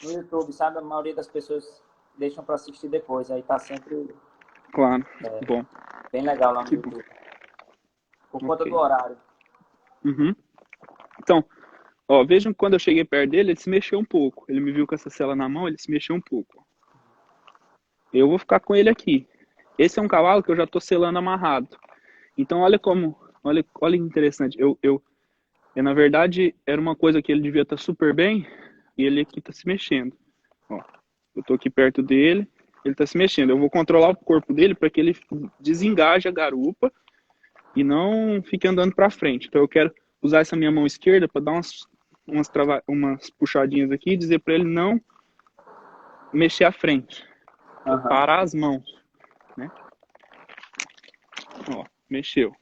no YouTube, sabe? A maioria das pessoas deixam para assistir depois. Aí tá sempre Claro. Bom. bem legal lá no Que YouTube. bom. Por conta Ok. do horário. Uhum. Então, ó, vejam que quando eu cheguei perto dele, ele se mexeu um pouco. Ele me viu com essa cela na mão, ele se mexeu um pouco. Eu vou ficar com ele aqui. Esse é um cavalo que eu já tô selando amarrado. Então, olha como, olha que interessante. Na verdade, era uma coisa que ele devia estar super bem e ele aqui tá se mexendo. Ó, eu tô aqui perto dele, ele tá se mexendo. Eu vou controlar o corpo dele para que ele desengaje a garupa e não fique andando para frente. Então, eu quero usar essa minha mão esquerda para dar umas puxadinhas aqui e dizer para ele não mexer à frente. Uhum. Parar as mãos, né? Ó, mexeu.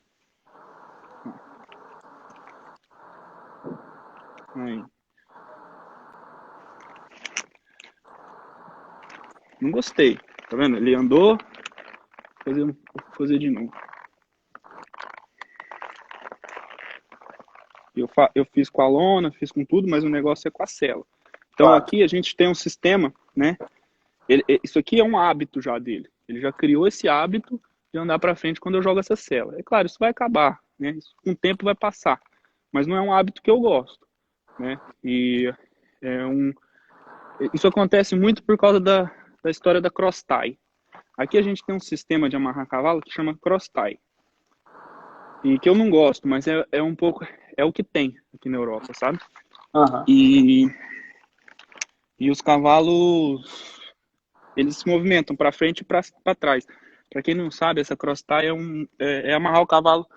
Aí. Não gostei. Tá vendo? Ele andou. Vou fazer de novo. Eu fiz com a lona, fiz com tudo, mas o negócio é com a cela. Então Claro. aqui a gente tem um sistema, né? Isso aqui é um hábito já dele. Ele já criou esse hábito de andar para frente quando eu jogo essa cela. É claro, isso vai acabar, né? Isso, com o tempo vai passar. Mas não é um hábito que eu gosto, né? E isso acontece muito por causa da história da cross tie. Aqui a gente tem um sistema de amarrar cavalo que chama cross tie. E que eu não gosto, mas é um pouco, é o que tem aqui na Europa, sabe? Uhum. E os cavalos, eles se movimentam para frente e para trás. Para quem não sabe, essa cross tie é amarrar o cavalo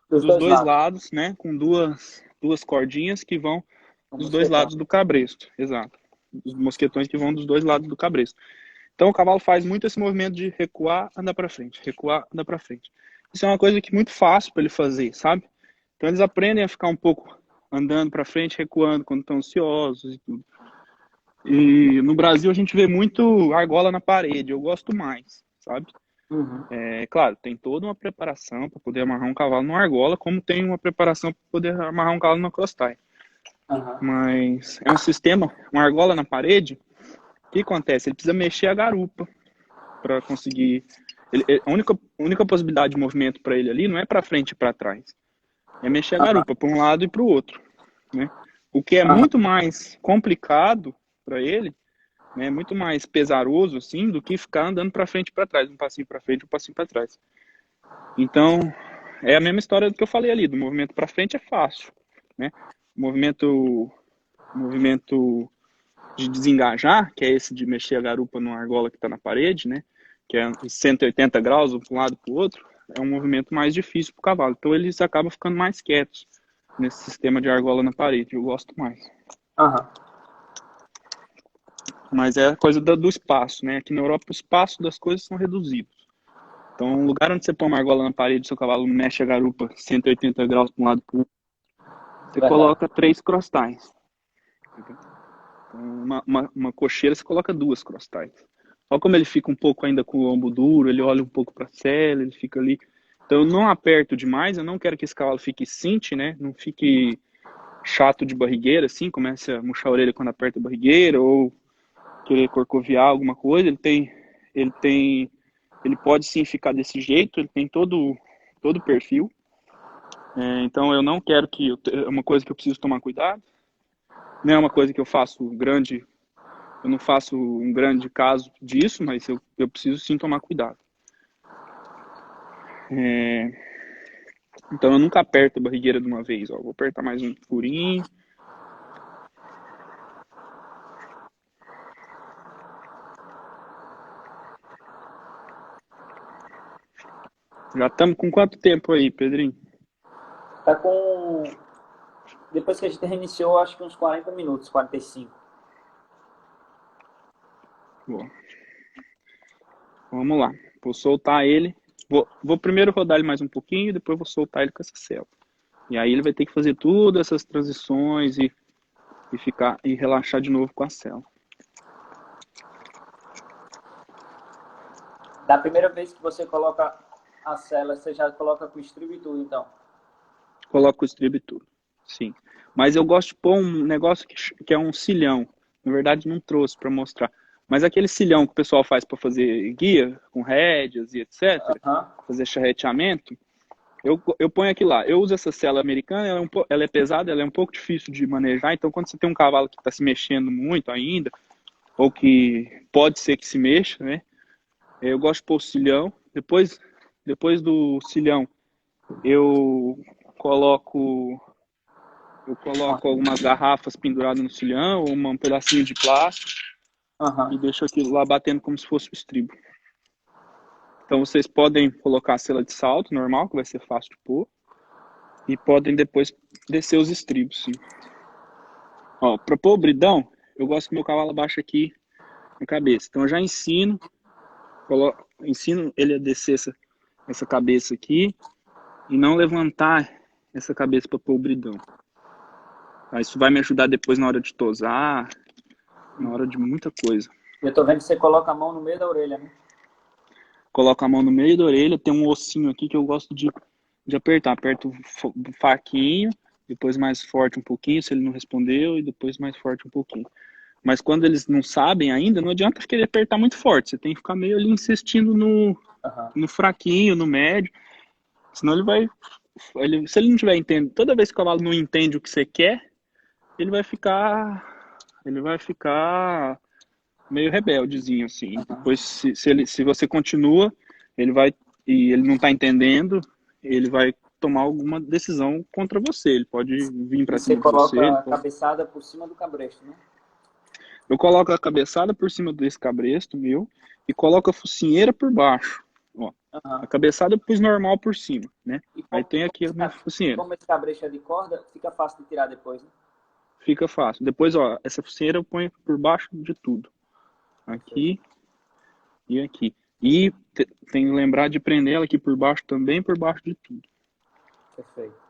Dos dos dois dois lados. lados, né? Com duas cordinhas que vão O dos dois mosquetão. lados do cabresto. Exato. Os mosquetões que vão dos dois lados do cabresto. Então o cavalo faz muito esse movimento de recuar, andar para frente, recuar, andar para frente. Isso é uma coisa que é muito fácil para ele fazer, sabe? Então eles aprendem a ficar um pouco andando para frente, recuando quando estão ansiosos e tudo. E no Brasil a gente vê muito argola na parede, eu gosto mais, sabe? Uhum. É claro, tem toda uma preparação para poder amarrar um cavalo no argola, como tem uma preparação para poder amarrar um cavalo no cross tie. Uhum. Mas é um sistema, uma argola na parede. O que acontece? Ele precisa mexer a garupa para conseguir. A única possibilidade de movimento para ele ali não é para frente e para trás, é mexer a garupa para um lado e para o outro, né? O que é Uhum. muito mais complicado para ele, né? Muito mais pesaroso assim do que ficar andando para frente e para trás, um passinho para frente, um passinho para trás. Então é a mesma história do que eu falei ali, do movimento para frente é fácil, né? O movimento de desengajar, que é esse de mexer a garupa numa argola que está na parede, né? Que é 180 graus, um para um lado para o outro, é um movimento mais difícil para o cavalo. Então eles acabam ficando mais quietos nesse sistema de argola na parede. Eu gosto mais. Uhum. Mas é a coisa do espaço, né? Aqui na Europa o espaço das coisas são reduzidos. Então, um lugar onde você põe uma argola na parede, seu cavalo mexe a garupa 180 graus para um lado para o outro, você Verdade. coloca 3 cross ties. Então, uma cocheira, você coloca 2 cross ties. Olha como ele fica um pouco ainda com o lombo duro, ele olha um pouco para a cela, ele fica ali. Então eu não aperto demais, eu não quero que esse cavalo fique cinte, né? Não fique chato de barrigueira, assim, comece a murchar a orelha quando aperta a barrigueira, ou querer corcoviar alguma coisa. Ele pode sim ficar desse jeito, ele tem todo todo o perfil. Então eu não quero é uma coisa que eu preciso tomar cuidado. Não é uma coisa que eu não faço um grande caso disso, mas eu preciso sim tomar cuidado. Então eu nunca aperto a barrigueira de uma vez, ó. Vou apertar mais um furinho. Já estamos com quanto tempo aí, Pedrinho? Tá com... Depois que a gente reiniciou, acho que uns 40 minutos, 45. Boa. Vamos lá. Vou soltar ele. Vou primeiro rodar ele mais um pouquinho, depois vou soltar ele com essa célula. E aí ele vai ter que fazer todas essas transições e relaxar de novo com a célula. Da primeira vez que você coloca a célula, você já coloca com o estribo e tudo, então? Coloco o estribo e tudo, sim. Mas eu gosto de pôr um negócio que é um cilhão. Na verdade, não trouxe para mostrar. Mas aquele cilhão que o pessoal faz para fazer guia, com rédeas e etc., fazer charreteamento, eu ponho aqui lá. Eu uso essa célula americana, ela é pesada, ela é um pouco difícil de manejar, então quando você tem um cavalo que está se mexendo muito ainda, ou que pode ser que se mexa, né? Eu gosto de pôr o cilhão. Depois do cilhão, eu coloco algumas garrafas penduradas no cilhão, ou um pedacinho de plástico, e deixo aquilo lá batendo como se fosse o estribo. Então vocês podem colocar a sela de salto normal, que vai ser fácil de pôr, e podem depois descer os estribos, sim. Ó, para pôr o bridão, eu gosto que meu cavalo abaixe aqui na cabeça. Então eu já ensino ele a descer essa cabeça aqui e não levantar essa cabeça para pôr o bridão. Isso vai me ajudar depois na hora de tosar, na hora de muita coisa. Eu tô vendo que você coloca a mão no meio da orelha, né? Coloco a mão no meio da orelha, tem um ossinho aqui que eu gosto de apertar. Aperto o faquinho, depois mais forte um pouquinho, se ele não respondeu, e depois mais forte um pouquinho. Mas quando eles não sabem ainda, não adianta querer apertar muito forte. Você tem que ficar meio ali insistindo no fraquinho, no médio. Senão ele vai... se ele não tiver entendendo, toda vez que o cavalo não entende o que você quer, ele vai ficar meio rebeldezinho, assim. Depois, se você continua, e ele não está entendendo, ele vai tomar alguma decisão contra você. Ele pode vir para cima de você. Você coloca a cabeçada por cima do cabresto, né? Eu coloco a cabeçada por cima desse cabresto meu e coloco a focinheira por baixo. Ó, a cabeçada eu pus normal por cima, né? Aí tem aqui a minha focinheira. Como esse cabresto é de corda, fica fácil de tirar depois, né? Fica fácil. Depois, ó, essa focinheira eu ponho por baixo de tudo. Aqui e aqui. E tem que lembrar de prender ela aqui por baixo também, por baixo de tudo. Perfeito.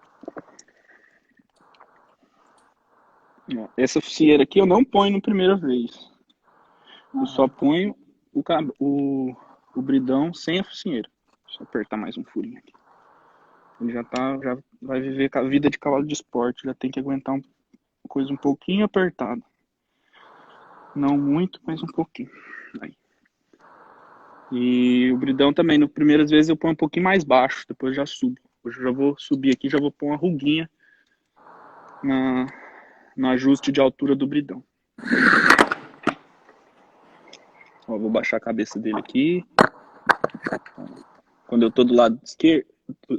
Ó, essa focinheira aqui eu não ponho na primeira vez. Eu só ponho o bridão sem a focinheira. Deixa eu apertar mais um furinho aqui. Ele já vai viver com a vida de cavalo de esporte. Já tem que aguentar uma coisa um pouquinho apertada. Não muito, mas um pouquinho. Aí. E o bridão também, nas primeiras vezes eu ponho um pouquinho mais baixo, depois eu já subo. Hoje eu já vou subir aqui, já vou pôr uma ruguinha no ajuste de altura do bridão. Ó, vou baixar a cabeça dele aqui. Quando eu tô do lado esquerdo,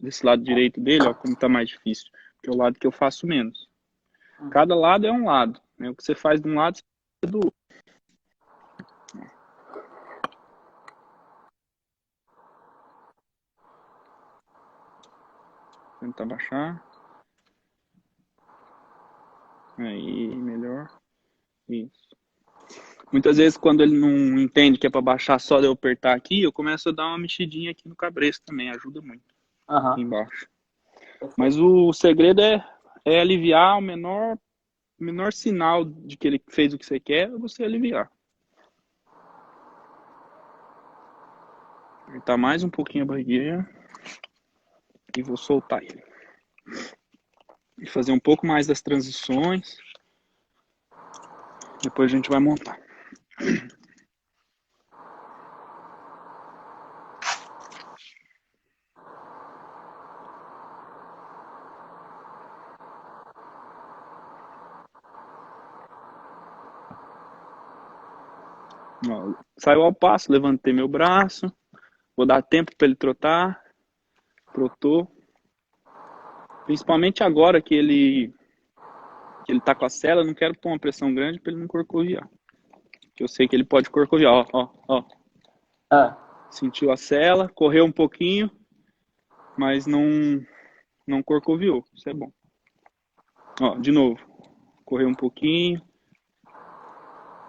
desse lado direito dele, ó, como tá mais difícil, que é o lado que eu faço menos. Cada lado é um lado, né? O que você faz de um lado, você faz do outro. Tentar baixar. Aí, melhor. Isso. Muitas vezes, quando ele não entende que é para baixar só de eu apertar aqui, eu começo a dar uma mexidinha aqui no cabresto também, ajuda muito. Aqui embaixo. Mas o segredo é aliviar o menor sinal de que ele fez o que você quer, é você aliviar. Apertar mais um pouquinho a barriguinha e vou soltar ele. E fazer um pouco mais das transições. Depois a gente vai montar. Ó, saiu ao passo, levantei meu braço, vou dar tempo para ele trotar, trotou. Principalmente agora que ele tá com a sela, eu não quero pôr uma pressão grande para ele não corcoviar. Que eu sei que ele pode corcoviar, ó, ó, ó. Ah, Sentiu a sela, correu um pouquinho, mas não corcoviou. Isso é bom. Ó, de novo. Correu um pouquinho.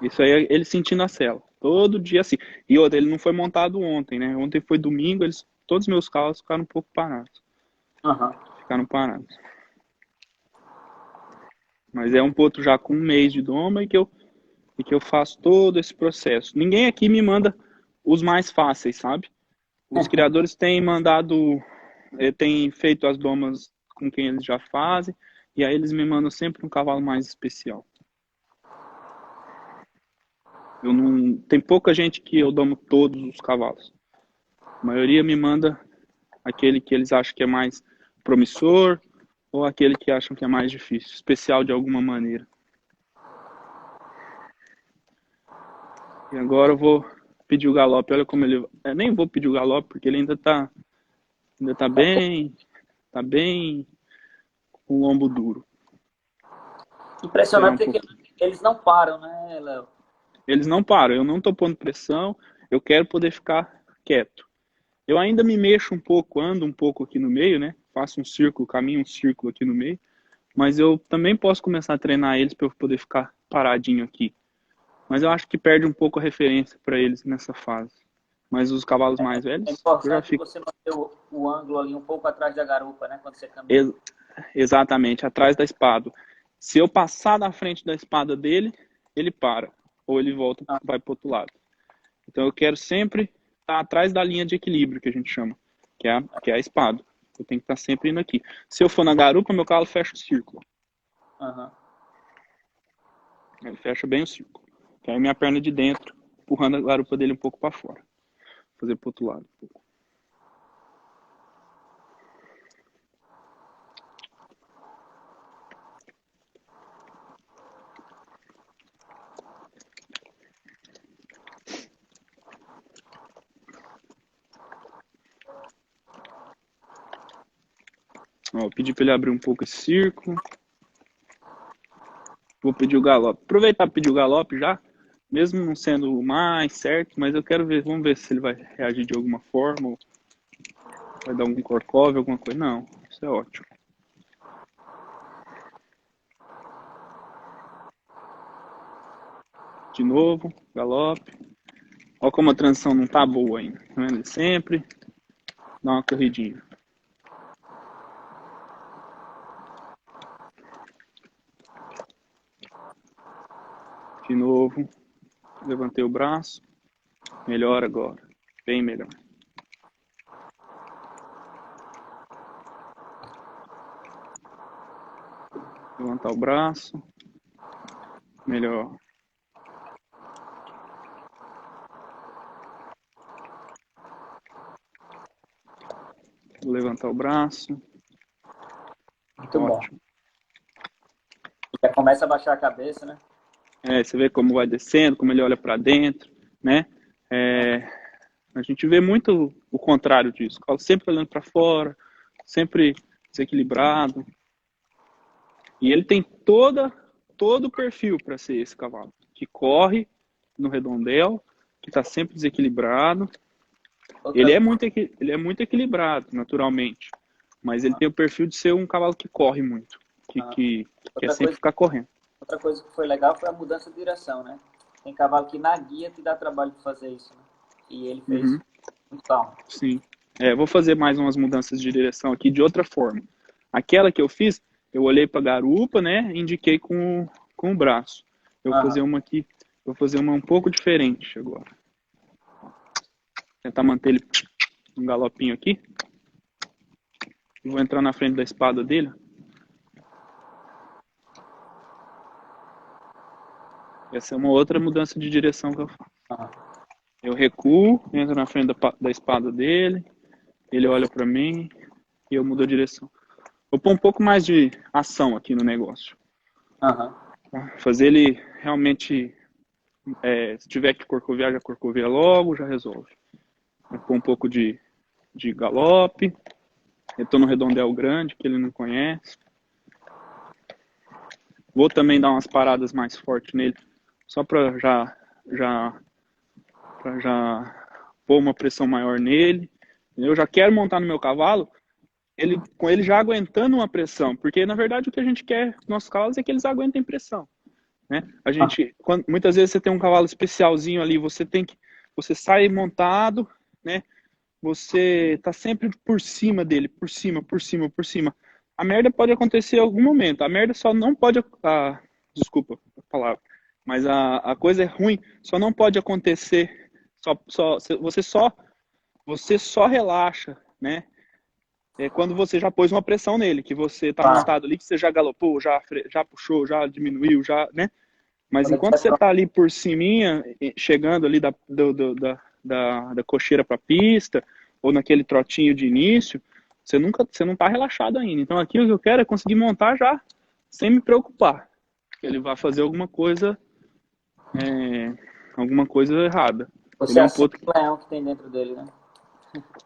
Isso aí é ele sentindo a sela. Todo dia assim. E outra, ele não foi montado ontem, né? Ontem foi domingo, todos os meus carros ficaram um pouco parados. aham. Ficaram parados. Mas é um potro já com 1 mês de doma e que eu faço todo esse processo. Ninguém aqui me manda os mais fáceis, sabe? Os criadores têm mandado, têm feito as domas com quem eles já fazem, e aí eles me mandam sempre um cavalo mais especial. Eu não, tem pouca gente que eu domo todos os cavalos. A maioria me manda aquele que eles acham que é mais promissor ou aquele que acham que é mais difícil, especial de alguma maneira. E agora eu vou pedir o galope. Olha como ele... Eu nem vou pedir o galope porque ele ainda tá tá bem com o lombo duro. Esperar um Impressionante é que pouquinho. eles não param, né, Léo? Eles não param, eu não tô pondo pressão, eu quero poder ficar quieto. Eu ainda me mexo um pouco, ando um pouco aqui no meio, né? Faço um círculo, caminho um círculo aqui no meio, mas eu também posso começar a treinar eles para eu poder ficar paradinho aqui. Mas eu acho que perde um pouco a referência para eles nessa fase. Mas os cavalos mais É velhos, eu já importante fico você manter o ângulo ali um pouco atrás da garupa, né, quando você caminha. exatamente atrás da espada. Se eu passar da frente da espada dele, ele para ou ele volta, Ah, vai para o outro lado. Então eu quero sempre estar atrás da linha de equilíbrio que a gente chama, que é a espada. Eu tenho que estar sempre indo aqui. Se eu for na garupa, meu cavalo fecha o círculo. aham. Ele fecha bem o círculo. Que aí minha perna de dentro, empurrando a garupa dele um pouco para fora. Fazer pro outro lado. Ó, pedi para ele abrir um pouco esse círculo. Vou pedir o galope. Aproveitar para pedir o galope já, mesmo não sendo o mais certo, mas eu quero ver, vamos ver se ele vai reagir de alguma forma, ou vai dar algum corcove, alguma coisa. Não, isso é ótimo. De novo, galope. Olha como a transição não tá boa ainda. Tá vendo? Ele sempre dá uma corridinha. De novo, levantei o braço. Melhor agora. Bem melhor. Levantar o braço. Melhor. Vou levantar o braço. Muito bom. Ótimo. Já começa a baixar a cabeça, né? Você vê como vai descendo, como ele olha para dentro, né? A gente vê muito o contrário disso. O cavalo sempre olhando para fora, sempre desequilibrado. E ele tem todo o perfil para ser esse cavalo. Que corre no redondel, que está sempre desequilibrado. Outra, Ele é muito equilibrado, naturalmente. Mas ele tem o perfil de ser um cavalo que corre muito. ah, Que quer outra sempre coisa, ficar correndo. outra coisa que foi legal foi a mudança de direção, né? Tem cavalo que na guia te dá trabalho de fazer isso, né? E ele fez Uhum, muito calmo. sim. Vou fazer mais umas mudanças de direção aqui de outra forma. Aquela que eu fiz, eu olhei para a garupa, né? Indiquei com o braço. Eu vou fazer Aham. uma aqui, vou fazer uma um pouco diferente agora. Tentar manter ele um galopinho aqui. E vou entrar na frente da espada dele. Essa é uma outra mudança de direção que eu faço. Aham. Eu recuo, entro na frente da espada dele, ele olha para mim e eu mudo a direção. Vou pôr um pouco mais de ação aqui no negócio. Aham. Tá? Fazer ele realmente Se tiver que corcoviar, já corcovia logo, já resolve. Com um pouco de galope. Eu tô no redondel grande, que ele não conhece. Vou também dar umas paradas mais fortes nele, só para já pôr uma pressão maior nele. Eu já quero montar no meu cavalo, com ele já aguentando uma pressão, porque na verdade o que a gente quer nos nossos cavalos é que eles aguentem pressão, né? Muitas vezes você tem um cavalo especialzinho ali, você sai montado, né? Você tá sempre por cima dele, por cima, por cima, por cima. A merda pode acontecer em algum momento. A merda só não pode, desculpa a palavra, mas a coisa é ruim, só não pode acontecer. Você só relaxa, né? Quando você já pôs uma pressão nele, que você tá montado ali, que você já galopou, já puxou, já diminuiu, já, né? Mas enquanto você tá ali por cima, chegando ali da cocheira para a pista, ou naquele trotinho de início, você não tá relaxado ainda. Então aqui o que eu quero é conseguir montar já, sem me preocupar, que ele vai fazer alguma coisa errada. Você Ele é um acende potro o leão que tem dentro dele, né?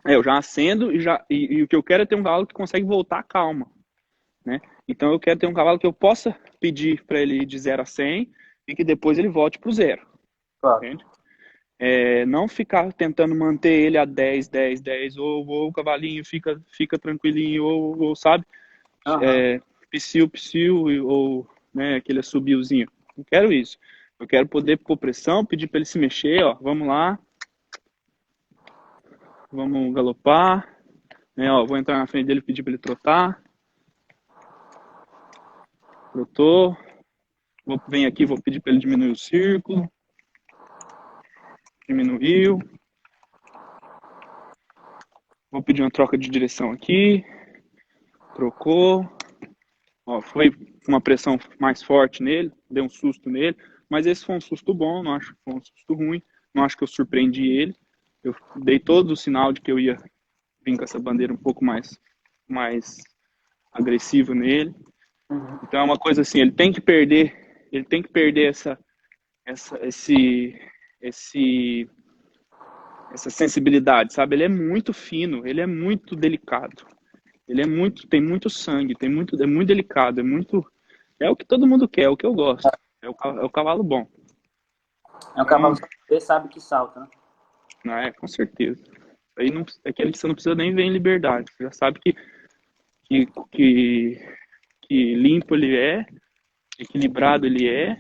eu já acendo e o que eu quero é ter um cavalo que consegue voltar calma, né? Então eu quero ter um cavalo que eu possa pedir para ele ir de 0 a 100 e que depois ele volte pro 0. Claro. Entende? Não ficar tentando manter ele a 10, 10, 10, ou o cavalinho fica tranquilinho, ou sabe? Psiu, ou né, aquele assobiozinho. Não quero isso. Eu quero poder pôr pressão, pedir para ele se mexer, ó, vamos lá. Vamos galopar. Vou entrar na frente dele e pedir para ele trotar. Trotou. Vem aqui, vou pedir para ele diminuir o círculo. Diminuiu. Vou pedir uma troca de direção aqui. Trocou. Ó, foi uma pressão mais forte nele, deu um susto nele, mas esse foi um susto bom, não acho que foi um susto ruim, não acho que eu surpreendi ele. Eu dei todo o sinal de que eu ia vir com essa bandeira um pouco mais agressiva nele. Então é uma coisa assim, ele tem que perder essa sensibilidade, sabe? Ele é muito fino, ele é muito delicado. Tem muito sangue, é muito delicado, é o que todo mundo quer, é o que eu gosto. É o cavalo bom. É um cavalo que sabe que salta, né? Com certeza. Aí não, aquele que você não precisa nem ver em liberdade. Você já sabe que limpo ele é, equilibrado ele é.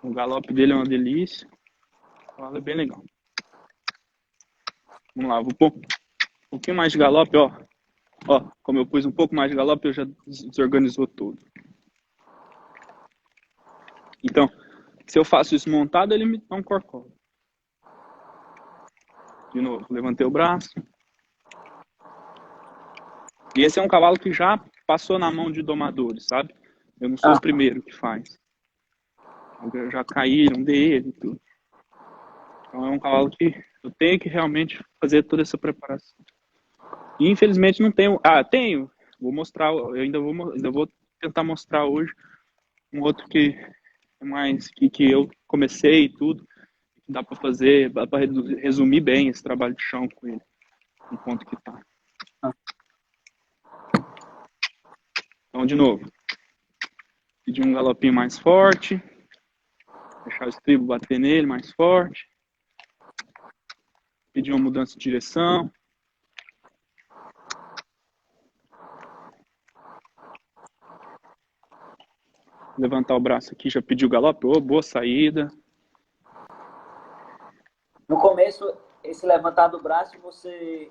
O galope dele é uma delícia. O cavalo é bem legal. Vamos lá, vou pôr um pouquinho mais de galope, ó. Ó, como eu pus um pouco mais de galope, eu já desorganizou tudo. Então, se eu faço isso montado, ele me dá um corcova. De novo, levantei o braço. E esse é um cavalo que já passou na mão de domadores, sabe? Eu não sou o primeiro que faz. Já caíram dele e tudo. Então é um cavalo que eu tenho que realmente fazer toda essa preparação. E infelizmente não tenho. Tenho. Vou mostrar. Eu ainda vou tentar mostrar hoje um outro que é mais que eu comecei e tudo. Que dá para fazer, dá para resumir bem esse trabalho de chão com ele. No ponto que tá. Então, de novo. Pedir um galopinho mais forte. Deixar o estribo bater nele mais forte. Pedir uma mudança de direção. Levantar o braço aqui, já pediu o galope. Boa saída. No começo, esse levantar do braço, você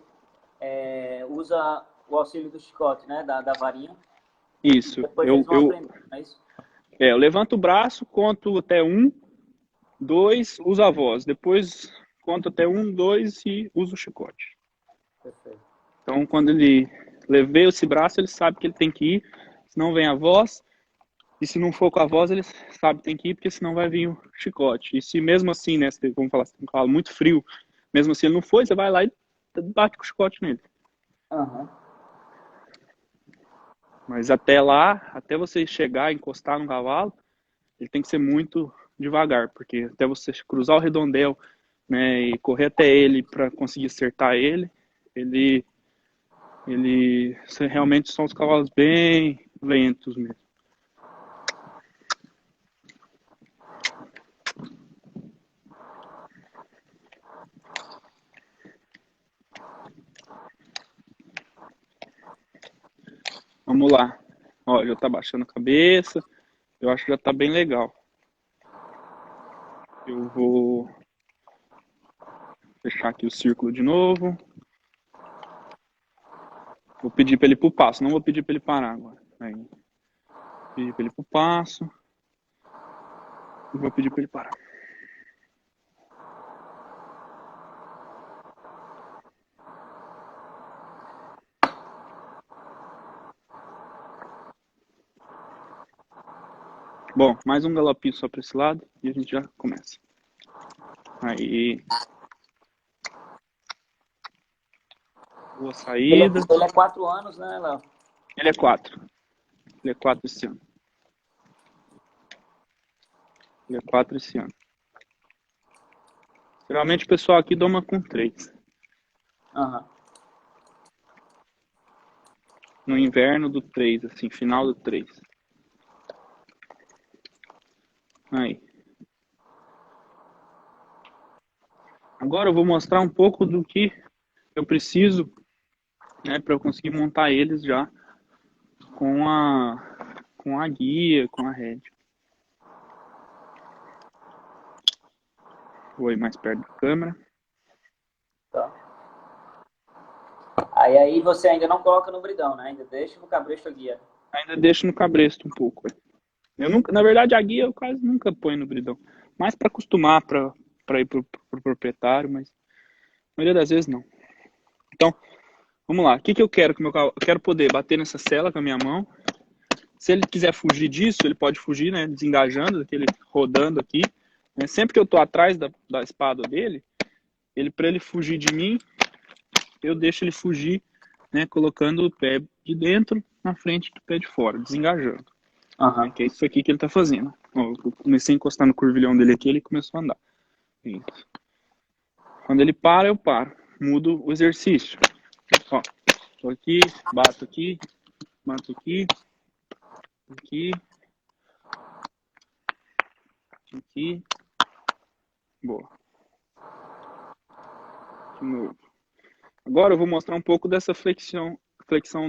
usa o auxílio do chicote, né? Da varinha. Isso. Depois eles vão aprender, não é isso? Eu levanto o braço, conto até 1, 2, uso a voz. Depois conto até 1, 2 e uso o chicote. Perfeito. Então, quando ele levei esse braço, ele sabe que ele tem que ir. Senão vem a voz. E se não for com a voz, ele sabe que tem que ir, porque senão vai vir o chicote. E se mesmo assim, né, vamos falar assim, um cavalo muito frio, mesmo assim ele não foi, você vai lá e bate com o chicote nele. Mas até lá, até você chegar, encostar no cavalo, ele tem que ser muito, devagar, porque até você cruzar o redondel, né, e correr até ele para conseguir acertar ele, realmente são os cavalos bem lentos mesmo. Vamos lá. Ó, já tá baixando a cabeça. Eu acho que já tá bem legal. Eu vou fechar aqui o círculo de novo. Vou pedir para ele ir pro passo, não vou pedir para ele parar agora. Aí. Pedir para ele ir pro passo. E vou pedir para ele parar. Bom, mais um galopinho só para esse lado e a gente já começa. Aí. Boa saída. Ele é 4 anos, né, Léo? Ele é 4. Ele é 4 esse ano. Ele é 4 esse ano. Geralmente o pessoal aqui doma com 3. Uhum. No inverno do 3, assim, final do 3. Aí. Agora eu vou mostrar um pouco do que eu preciso, né, para eu conseguir montar eles já com a guia, com a rédea. Vou ir mais perto da câmera. Tá. Aí você ainda não coloca no bridão, né? Ainda deixa no cabresto a guia. Ainda deixo no cabresto um pouco. Eu nunca, na verdade, a guia eu quase nunca ponho no bridão. Mais para acostumar, para ir pro proprietário, mas a maioria das vezes não. Então, vamos lá. O que eu quero com o meu cavalo? Eu quero poder bater nessa sela com a minha mão. Se ele quiser fugir disso, ele pode fugir, né? Desengajando, aquele rodando aqui. Né? Sempre que eu tô atrás da espada dele, para ele fugir de mim, eu deixo ele fugir, né? Colocando o pé de dentro na frente do pé de fora, desengajando. Uhum. Que é isso aqui que ele tá fazendo. Ó, eu comecei a encostar no curvilhão dele aqui, ele começou a andar. Isso. Quando ele para, eu paro. Mudo o exercício. Ó, tô aqui, bato aqui, aqui, aqui. Boa. De novo. Agora eu vou mostrar um pouco dessa flexão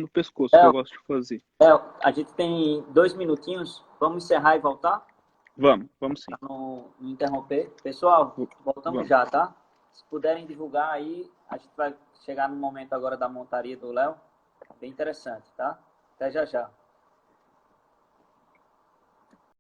do pescoço que eu gosto de fazer. A gente tem 2 minutinhos. Vamos encerrar e voltar? Vamos sim. Pra não interromper. Pessoal, voltamos já, tá? Se puderem divulgar aí, a gente vai chegar no momento agora da montaria do Léo. Bem interessante, tá? Até já já.